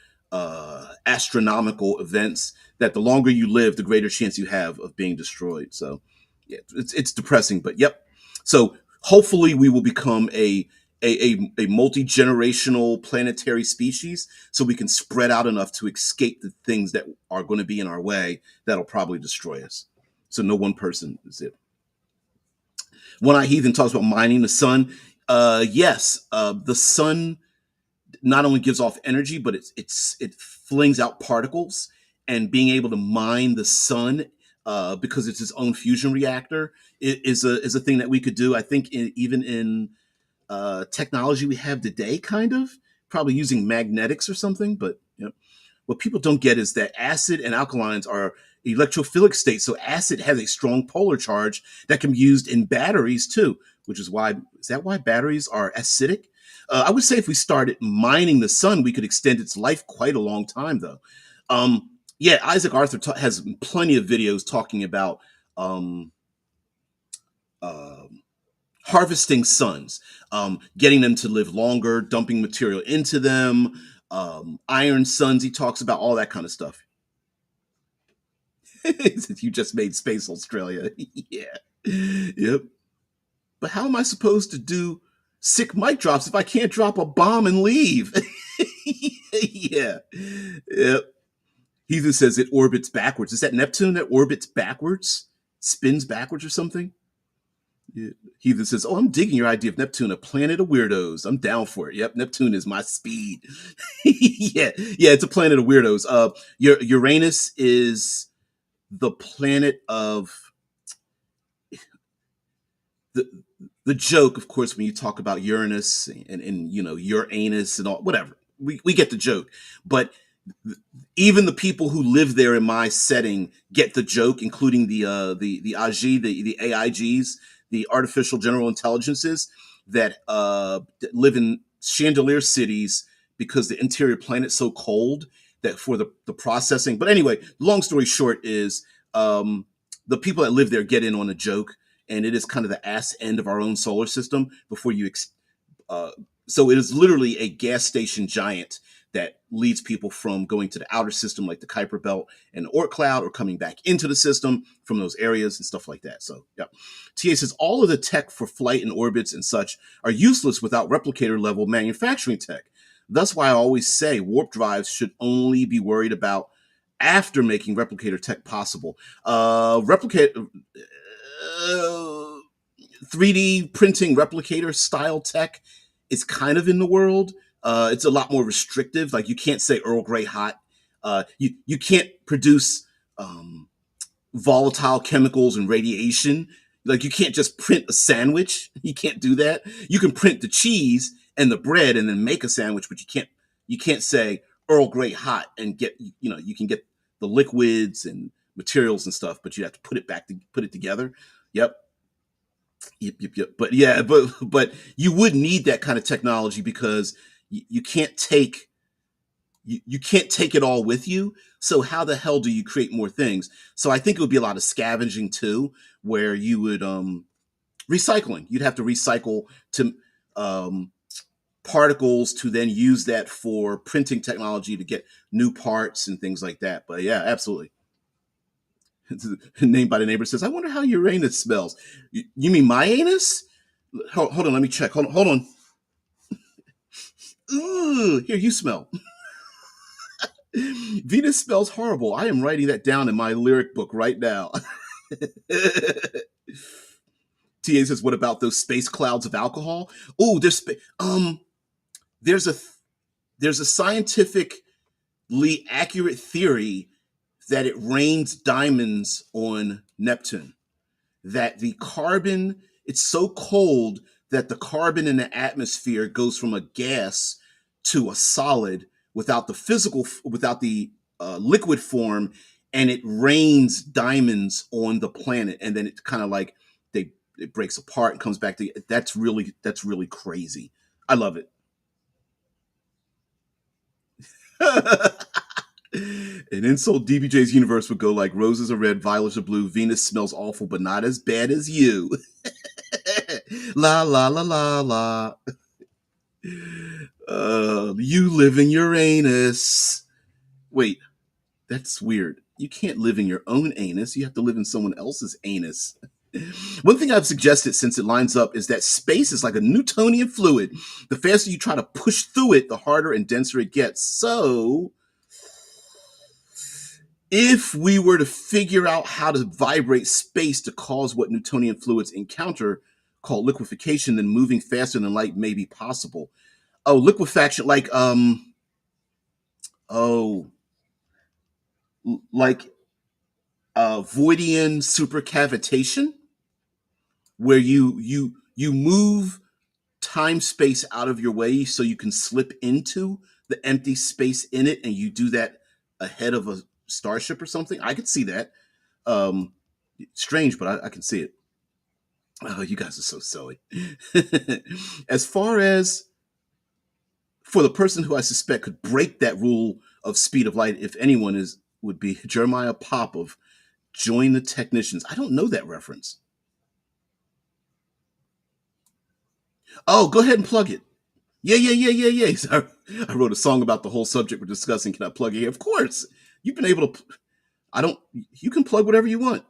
astronomical events, that the longer you live, the greater chance you have of being destroyed. So, yeah, it's depressing, but yep. So hopefully we will become a multi generational planetary species, so we can spread out enough to escape the things that are going to be in our way that'll probably destroy us. So no one person is it. One Eye Heathen talks about mining the sun. Yes, the sun not only gives off energy, but it flings out particles. And being able to mine the sun, because it's its own fusion reactor, is a thing that we could do. I think even in technology we have today, kind of probably using magnetics or something. But yeah. what people don't get is that acid and alkalines are electrophilic states. So acid has a strong polar charge that can be used in batteries too, which is why, is that why batteries are acidic? I would say if we started mining the sun, we could extend its life quite a long time, though. Yeah, Isaac Arthur has plenty of videos talking about um, uh, harvesting suns, getting them to live longer, dumping material into them, iron suns. He talks about all that kind of stuff. You just made space, Australia. Yeah. Yep. But how am I supposed to do sick mic drops if I can't drop a bomb and leave? Yeah. Yep. Heathen says it orbits backwards. Is that Neptune that orbits backwards? Spins backwards or something? Yeah. Heathen says, "Oh, I'm digging your idea of Neptune, a planet of weirdos. I'm down for it. Yep, Neptune is my speed." Yeah, yeah, it's a planet of weirdos. Uranus is the planet of the the joke, of course, when you talk about Uranus and Uranus and all whatever. We get the joke, but even the people who live there in my setting get the joke, including the AG, the AIGs, the artificial general intelligences that live in chandelier cities because the interior planet's so cold that for the processing. But anyway, long story short is the people that live there get in on a joke, and it is kind of the ass end of our own solar system before you uh, so it is literally a gas station giant that leads people from going to the outer system, like the Kuiper Belt and the Oort cloud, or coming back into the system from those areas and stuff like that. So, yeah. TA says all of the tech for flight and orbits and such are useless without replicator level manufacturing tech. That's why I always say warp drives should only be worried about after making replicator tech possible. Replicate. 3D printing replicator style tech is kind of in the world. It's a lot more restrictive. Like you can't say Earl Grey hot. You can't produce volatile chemicals and radiation. Like you can't just print a sandwich. You can't do that. You can print the cheese and the bread and then make a sandwich, but you can't say Earl Grey hot and get you can get the liquids and materials and stuff, but you have to put it together. Yep. Yep. But yeah, but you would need that kind of technology because you can't take you can't take it all with you. So how the hell do you create more things? So I think it would be a lot of scavenging too, where you would recycling. You'd have to recycle to um, particles to then use that for printing technology to get new parts and things like that. But yeah, absolutely. Named by the neighbor says, "I wonder how Uranus smells." You mean my anus? Hold on, let me check. Hold on. Ooh, here, you smell. Venus smells horrible. I am writing that down in my lyric book right now. TA says, "What about those space clouds of alcohol?" Oh, there's a there's a scientifically accurate theory that it rains diamonds on Neptune. That the carbon, it's so cold that the carbon in the atmosphere goes from a gas to a solid without the liquid form, and it rains diamonds on the planet, and then it kind of like it breaks apart and comes back to. That's really crazy. I love it. An insult DBJ's universe would go like roses are red, violets are blue, Venus smells awful, but not as bad as you. La la la la la. You live in Uranus. Wait, that's weird. You can't live in your own anus. You have to live in someone else's anus. One thing I've suggested, since it lines up, is that space is like a Newtonian fluid. The faster you try to push through it, the harder and denser it gets. So, if we were to figure out how to vibrate space to cause what Newtonian fluids encounter, called liquefaction, then moving faster than light may be possible. Oh, liquefaction, like oh, like Voidian supercavitation, where you move time space out of your way so you can slip into the empty space in it, and you do that ahead of a starship or something. I could see that. Um, Strange, but I can see it. Oh, you guys are so silly. As far as for the person who I suspect could break that rule of speed of light, if anyone is, would be Jeremiah Popov. Join the Technicians. I don't know that reference. Oh, go ahead and plug it. Yeah, yeah, yeah, yeah, yeah. So I wrote a song about the whole subject we're discussing. Can I plug it here? Of course. You've been able to. I don't. You can plug whatever you want.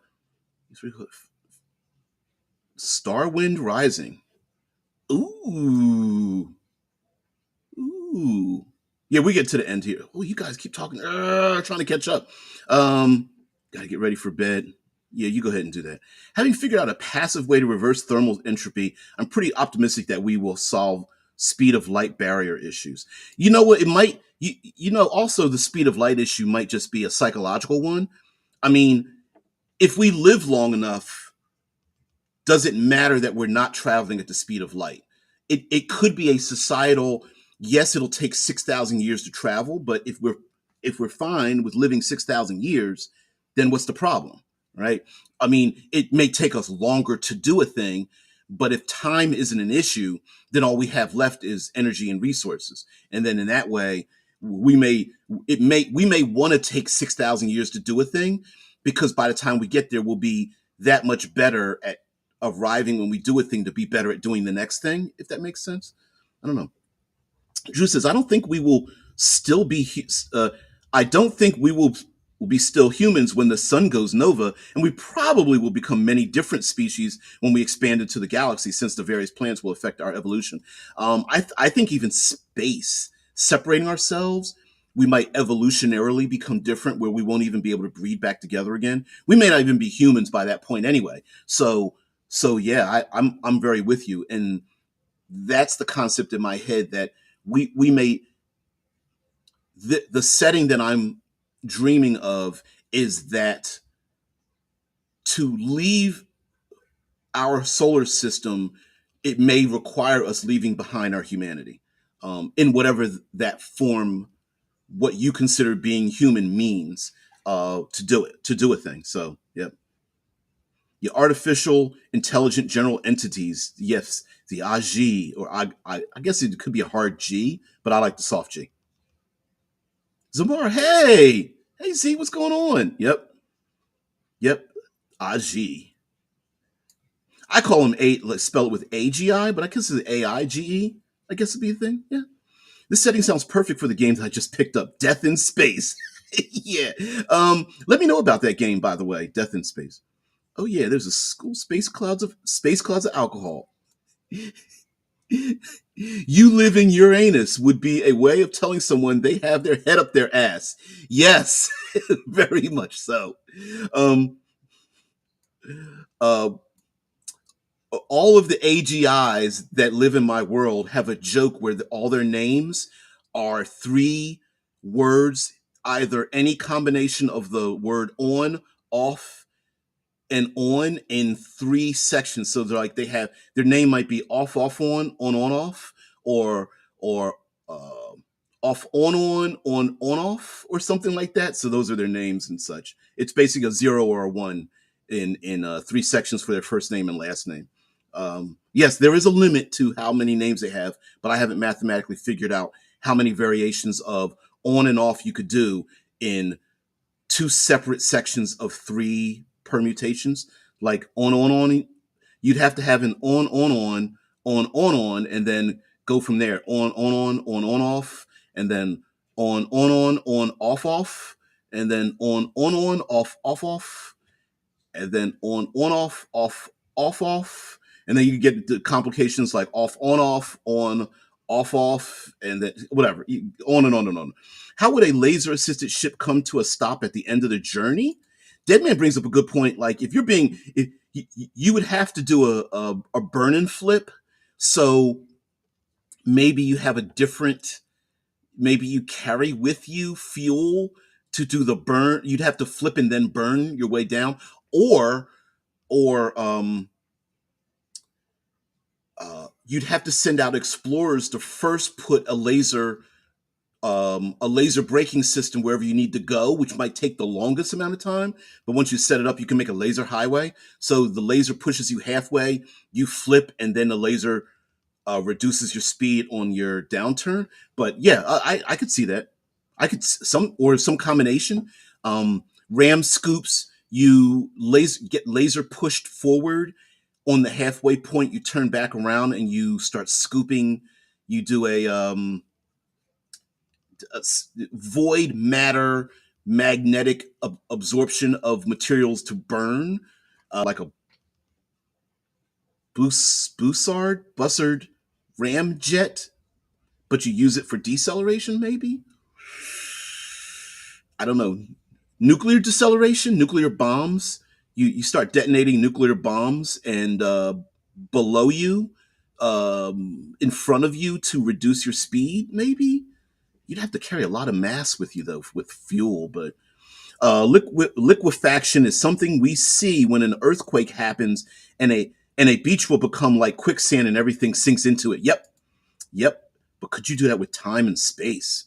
Starwind Rising. Ooh. Ooh. Yeah, we get to the end here. Oh, you guys keep talking. Trying to catch up. Um, Gotta get ready for bed. Yeah, you go ahead and do that. Having figured out a passive way to reverse thermal entropy, I'm pretty optimistic that we will solve speed of light barrier issues. You know what? It might, also the speed of light issue might just be a psychological one. I mean, if we live long enough, does it matter that we're not traveling at the speed of light? It could be a societal, yes, it'll take 6,000 years to travel, but if we're fine with living 6,000 years, then what's the problem, right? I mean, it may take us longer to do a thing, but if time isn't an issue, then all we have left is energy and resources. And then in that way, we may want to take 6,000 years to do a thing, because by the time we get there, we'll be that much better at arriving when we do a thing to be better at doing the next thing, if that makes sense. I don't know. Drew says, I don't think we will still be, I don't think we will be still humans when the sun goes nova, and we probably will become many different species when we expand into the galaxy, since the various planets will affect our evolution. I think even space, separating ourselves, we might evolutionarily become different, where we won't even be able to breed back together again. We may not even be humans by that point anyway. So yeah, I'm very with you, and that's the concept in my head, that we may, the setting that I'm dreaming of is that to leave our solar system, it may require us leaving behind our humanity, in whatever that form, what you consider being human means, to do a thing. So yeah. The artificial intelligent general entities, yes, the AG, or I guess it could be a hard G, but I like the soft G. Zamar, hey Z, what's going on? Yep, AG. I call him A, let's spell it with AGI, but I guess it's AIGE. I guess it'd be a thing. Yeah. This setting sounds perfect for the games I just picked up. Death in Space. Yeah. Let me know about that game, by the way. Death in Space. Oh yeah, there's a school, space clouds of alcohol. You live in Uranus would be a way of telling someone they have their head up their ass. Yes, very much so. Um, uh, all of the AGIs that live in my world have a joke where all their names are three words, either any combination of the word on, off, and on, in three sections. So they're like, they have, their name might be off on off, or uh, off on off, or something like that. So those are their names and such. It's basically a zero or a one in three sections for their first name and last name. Yes, there is a limit to how many names they have, but I haven't mathematically figured out how many variations of on and off you could do in two separate sections of three permutations. Like on, you'd have to have an on, and then go from there. On off, and then on off, and then on off, and then on off, and then you get the complications like on off, and then whatever, on and on and on. How would a laser assisted ship come to a stop at the end of the journey? Deadman brings up a good point. Like, if you're being, if, you would have to do a burn and flip. So maybe you have a different, maybe you carry with you fuel to do the burn. You'd have to flip and then burn your way down, or or you'd have to send out explorers to first put a laser a laser braking system wherever you need to go, which might take the longest amount of time. But once you set it up, you can make a laser highway. So the laser pushes you halfway, you flip, and then the laser reduces your speed on your downturn. But yeah, I could see that. I could some combination. Ram scoops. You get laser pushed forward on the halfway point. You turn back around and you start scooping. You do a void matter magnetic absorption of materials to burn, like a bussard ramjet, but you use it for deceleration, maybe? I don't know. Nuclear deceleration, nuclear bombs. You start detonating nuclear bombs and below you, in front of you to reduce your speed, maybe? You'd have to carry a lot of mass with you, though, with fuel, but liquefaction is something we see when an earthquake happens and a beach will become like quicksand and everything sinks into it. Yep, yep. But could you do that with time and space?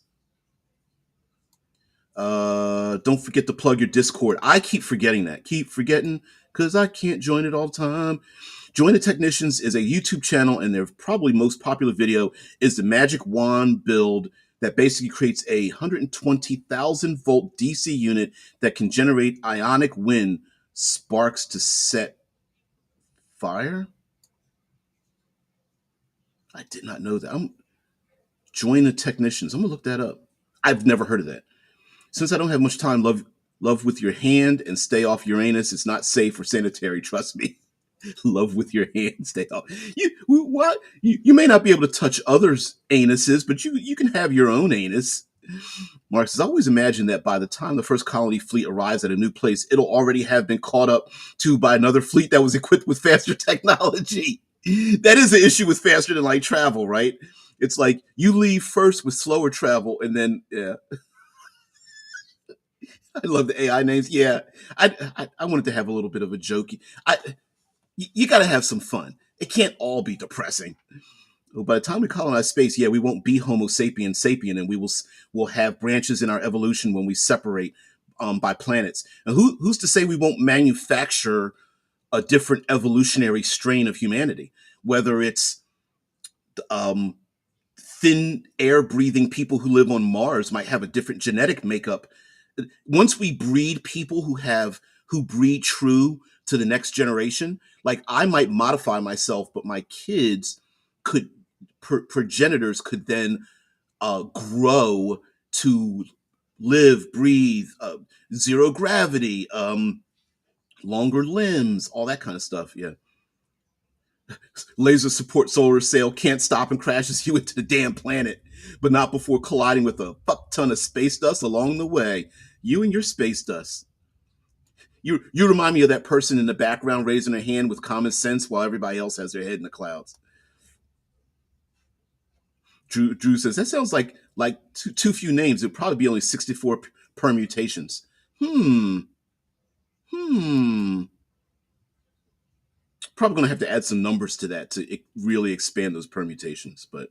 Don't forget to plug your Discord. I keep forgetting that. Keep forgetting because I can't join it all the time. Join the Technicians is a YouTube channel, and their probably most popular video is the magic wand build that basically creates a 120,000 volt DC unit that can generate ionic wind sparks to set fire. I did not know that. Join the Technicians. I'm gonna look that up. I've never heard of that. Since I don't have much time, love with your hand and stay off Uranus. It's not safe or sanitary. Trust me. Love with your hand, stay off. You may not be able to touch others' anuses, but you can have your own anus. Marx has always imagined that by the time the first colony fleet arrives at a new place, it'll already have been caught up to by another fleet that was equipped with faster technology. That is the issue with faster than light travel, right? It's like you leave first with slower travel, and then yeah. I love the AI names. Yeah, I wanted to have a little bit of a jokey. You got to have some fun. It can't all be depressing. By the time we colonize space, yeah, we won't be Homo sapien, and we'll have branches in our evolution when we separate by planets. And who's to say we won't manufacture a different evolutionary strain of humanity? Whether it's um, thin air breathing people who live on Mars might have a different genetic makeup. Once we breed people who breed true to the next generation, like I might modify myself, but my kids could progenitors could then grow to live, breathe, zero gravity, longer limbs, all that kind of stuff. Yeah. Laser support solar sail can't stop and crashes you into the damn planet, but not before colliding with a fuck ton of space dust along the way. You and your space dust. You remind me of that person in the background raising their hand with common sense while everybody else has their head in the clouds. Drew says that sounds like too few names. It'd probably be only 64 permutations. Hmm. Hmm. Probably gonna have to add some numbers to that to really expand those permutations. But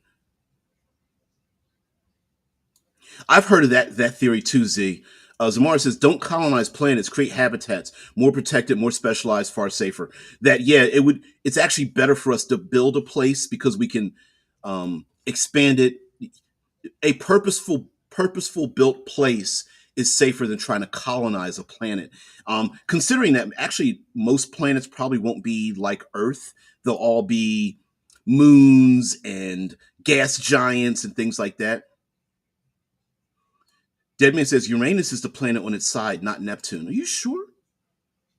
I've heard of that theory too, Z. Zamora says, "Don't colonize planets, create habitats, more protected, more specialized, far safer." That yeah, It's actually better for us to build a place because we can expand it. A purposeful built place is safer than trying to colonize a planet. Considering that actually most planets probably won't be like Earth; they'll all be moons and gas giants and things like that. Deadman says Uranus is the planet on its side, not Neptune. Are you sure?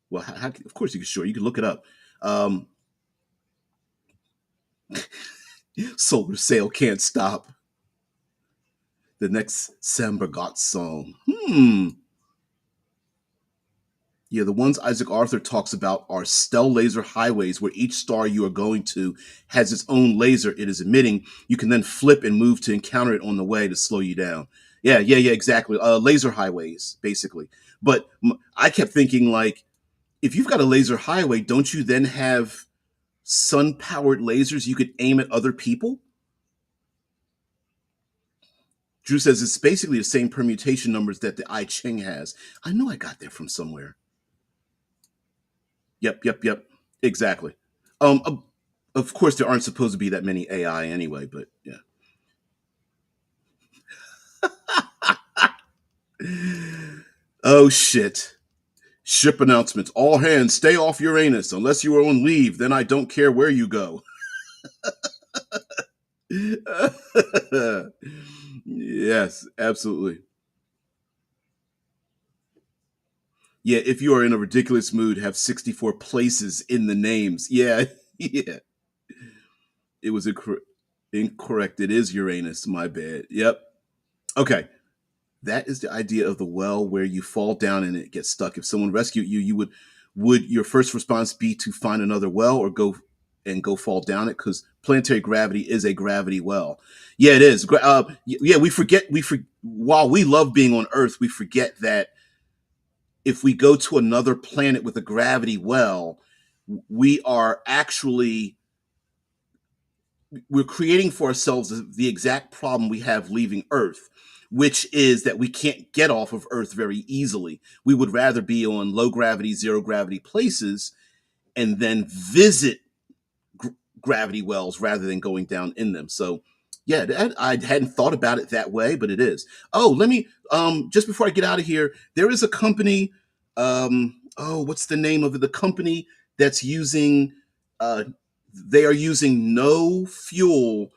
Well, of course you can sure. You can look it up. Um, Solar sail can't stop. The next Sambergot song. Yeah, the ones Isaac Arthur talks about are stellar laser highways where each star you are going to has its own laser it is emitting. You can then flip and move to encounter it on the way to slow you down. Yeah, exactly. Laser highways, basically. But I kept thinking, like, if you've got a laser highway, don't you then have sun powered lasers you could aim at other people? Drew says it's basically the same permutation numbers that the I Ching has. I know I got that from somewhere. Yep. Exactly. Of course, there aren't supposed to be that many AI anyway, but yeah. Oh shit. Ship announcements. All hands stay off Uranus unless you are on leave. Then I don't care where you go. Yes, absolutely. Yeah, if you are in a ridiculous mood, have 64 places in the names. Yeah, yeah. It was incorrect. It is Uranus. My bad. Yep. Okay. That is the idea of the well where you fall down and it gets stuck. If someone rescued you, you would your first response be to find another well or go fall down it? Because planetary gravity is a gravity well. Yeah, it is. Yeah, while we love being on Earth, we forget that if we go to another planet with a gravity well, we are actually we're creating for ourselves the exact problem we have leaving Earth, which is that we can't get off of Earth very easily. We would rather be on low gravity, zero gravity places and then visit gr- gravity wells rather than going down in them. So, yeah, I hadn't thought about it that way, but it is. Oh, let me just before I get out of here, there is a company. Oh, what's the name of it? The company that's using. They are using no fuel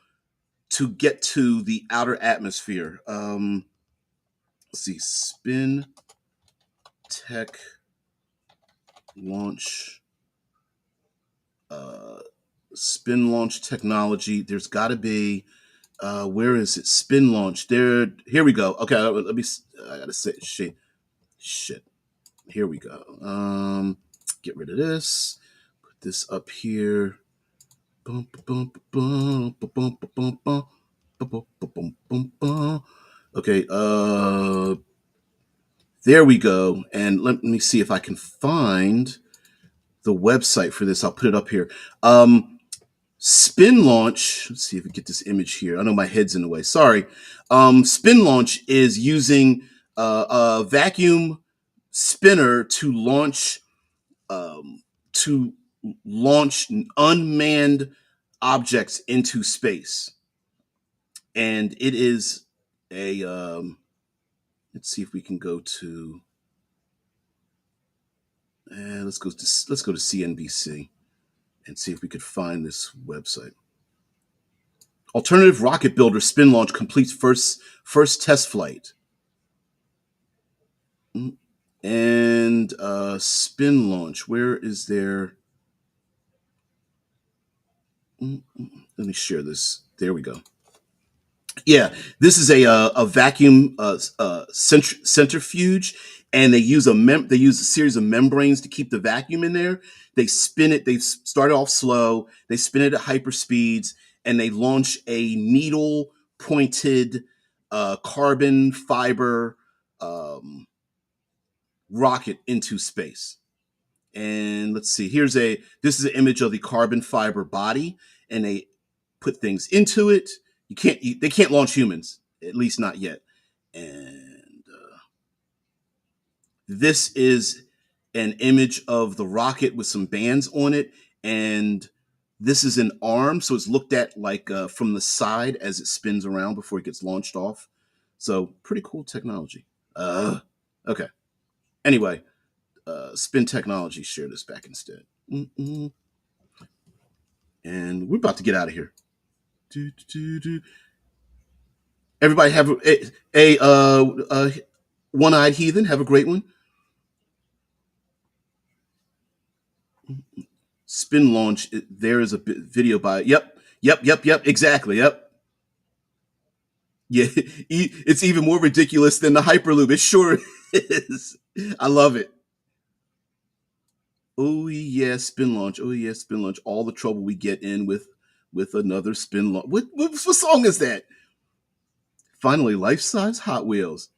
to get to the outer atmosphere. Let's see, spin tech launch, uh, spin launch technology. There's got to be. Where is it? Spin launch. There. Here we go. Okay, let me. I gotta say shit. Shit. Here we go. Get rid of this. Put this up here. Bum, bum, bum, bum, bum, bum, bum, bum, bum, bum, bum. Okay. There we go. And let me see if I can find the website for this. I'll put it up here. Spin launch. Let's see if we get this image here. I know my head's in the way. Sorry. Spin launch is using a vacuum spinner um, to launch unmanned objects into space, and it is a. Let's see if we can go to. Let's go to CNBC and see if we could find this website. Alternative rocket builder spin launch completes first test flight. And spin launch. Where is there? Let me share this. There we go. Yeah, this is a vacuum centrifuge, and they use a series of membranes to keep the vacuum in there. They spin it. They start off slow. They spin it at hyper speeds, and they launch a needle pointed carbon fiber um, rocket into space. And let's see. This is an image of the carbon fiber body, and they put things into it. They can't launch humans, at least not yet. And this is an image of the rocket with some bands on it, and this is an arm, so it's looked at like from the side as it spins around before it gets launched off. So pretty cool technology. Okay. Anyway, Spin Technology shared this back instead. Mm-mm. And we're about to get out of here. Do, do, do. Everybody have a one-eyed heathen. Have a great one. Spin launch. There is a video by. Yep. Exactly. Yep. Yeah, it's even more ridiculous than the Hyperloop. It sure is. I love it. Oh yeah, spin launch. Oh yeah, spin launch. All the trouble we get in with another spin launch. What song is that? Finally, life size Hot Wheels.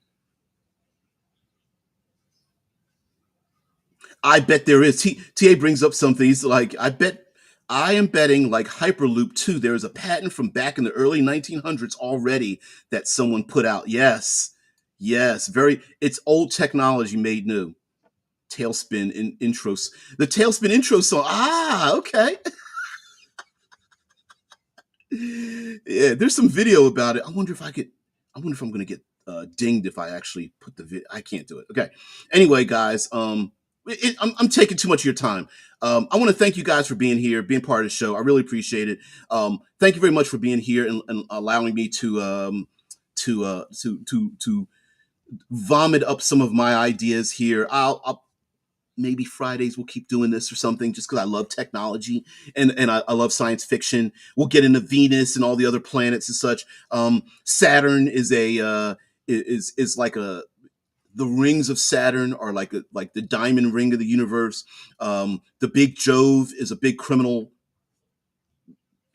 I bet there is. TA brings up something. He's like, I am betting like Hyperloop 2, there is a patent from back in the early 1900s already that someone put out. Yes. Yes. It's old technology made new. Tailspin in intros. The Tailspin intro song. Ah, okay. Yeah, there's some video about it. I wonder if I'm going to get dinged if I actually put the video. I can't do it. Okay. Anyway, guys, I'm taking too much of your time. I want to thank you guys for being here, being part of the show. I really appreciate it. Thank you very much for being here and allowing me to vomit up some of my ideas here. I'll maybe Fridays we'll keep doing this or something just because I love technology and I love science fiction. We'll get into Venus and all the other planets and such. Saturn is a is like a the rings of Saturn are like the diamond ring of the universe. The big Jove is a big criminal.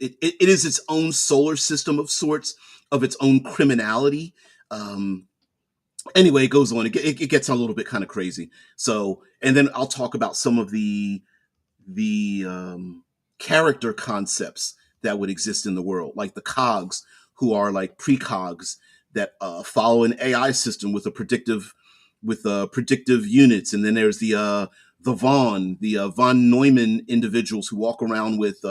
It is its own solar system of sorts, of its own criminality. Um, anyway, it goes on. It gets a little bit kind of crazy. So, and then I'll talk about some of the character concepts that would exist in the world, like the cogs, who are like precogs that follow an AI system with a predictive units, and then there's the von Neumann individuals who walk around with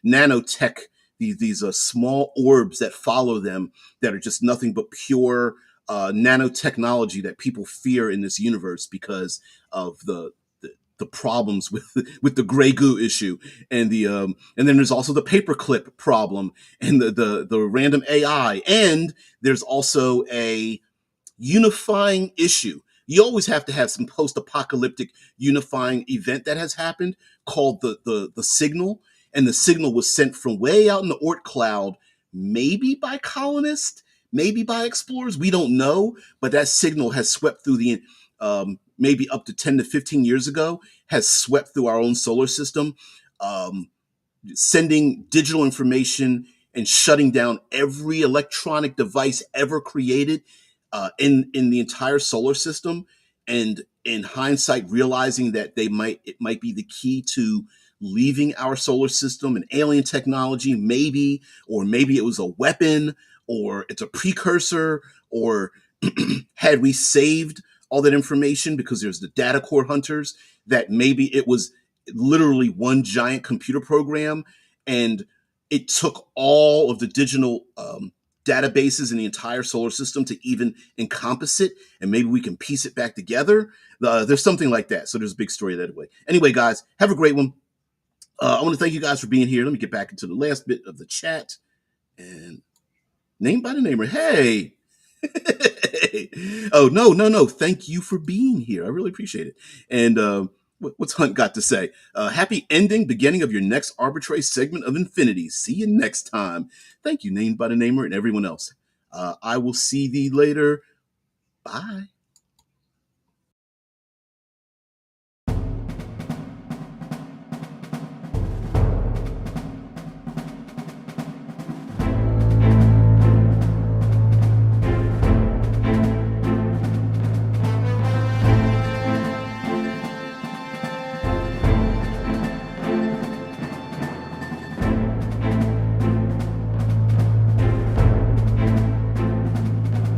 nanotech, these small orbs that follow them that are just nothing but pure nanotechnology that people fear in this universe because of the problems with the gray goo issue and then there's also the paperclip problem and the random AI, and there's also a unifying issue. You always have to have some post-apocalyptic unifying event that has happened called the signal, and the signal was sent from way out in the Oort cloud, maybe by colonists, maybe by explorers. We don't know, but that signal has swept through the maybe up to 10 to 15 years ago, has swept through our own solar system, um, sending digital information and shutting down every electronic device ever created in the entire solar system. And in hindsight, realizing that it might be the key to leaving our solar system, and alien technology, maybe, or maybe it was a weapon, or it's a precursor, or had we saved all that information because there's the data core hunters, that maybe it was literally one giant computer program, and it took all of the digital databases in the entire solar system to even encompass it, and maybe we can piece it back together. There's something like that. So there's a big story that way. Anyway, guys, have a great one. I want to thank you guys for being here. Let me get back into the last bit of the chat. And name by the namer. Hey. Oh, no, no, no. Thank you for being here. I really appreciate it. And what's Hunt got to say? Happy ending, beginning of your next arbitrary segment of infinity. See you next time. Thank you, named by the namer, and everyone else. I will see thee later. Bye.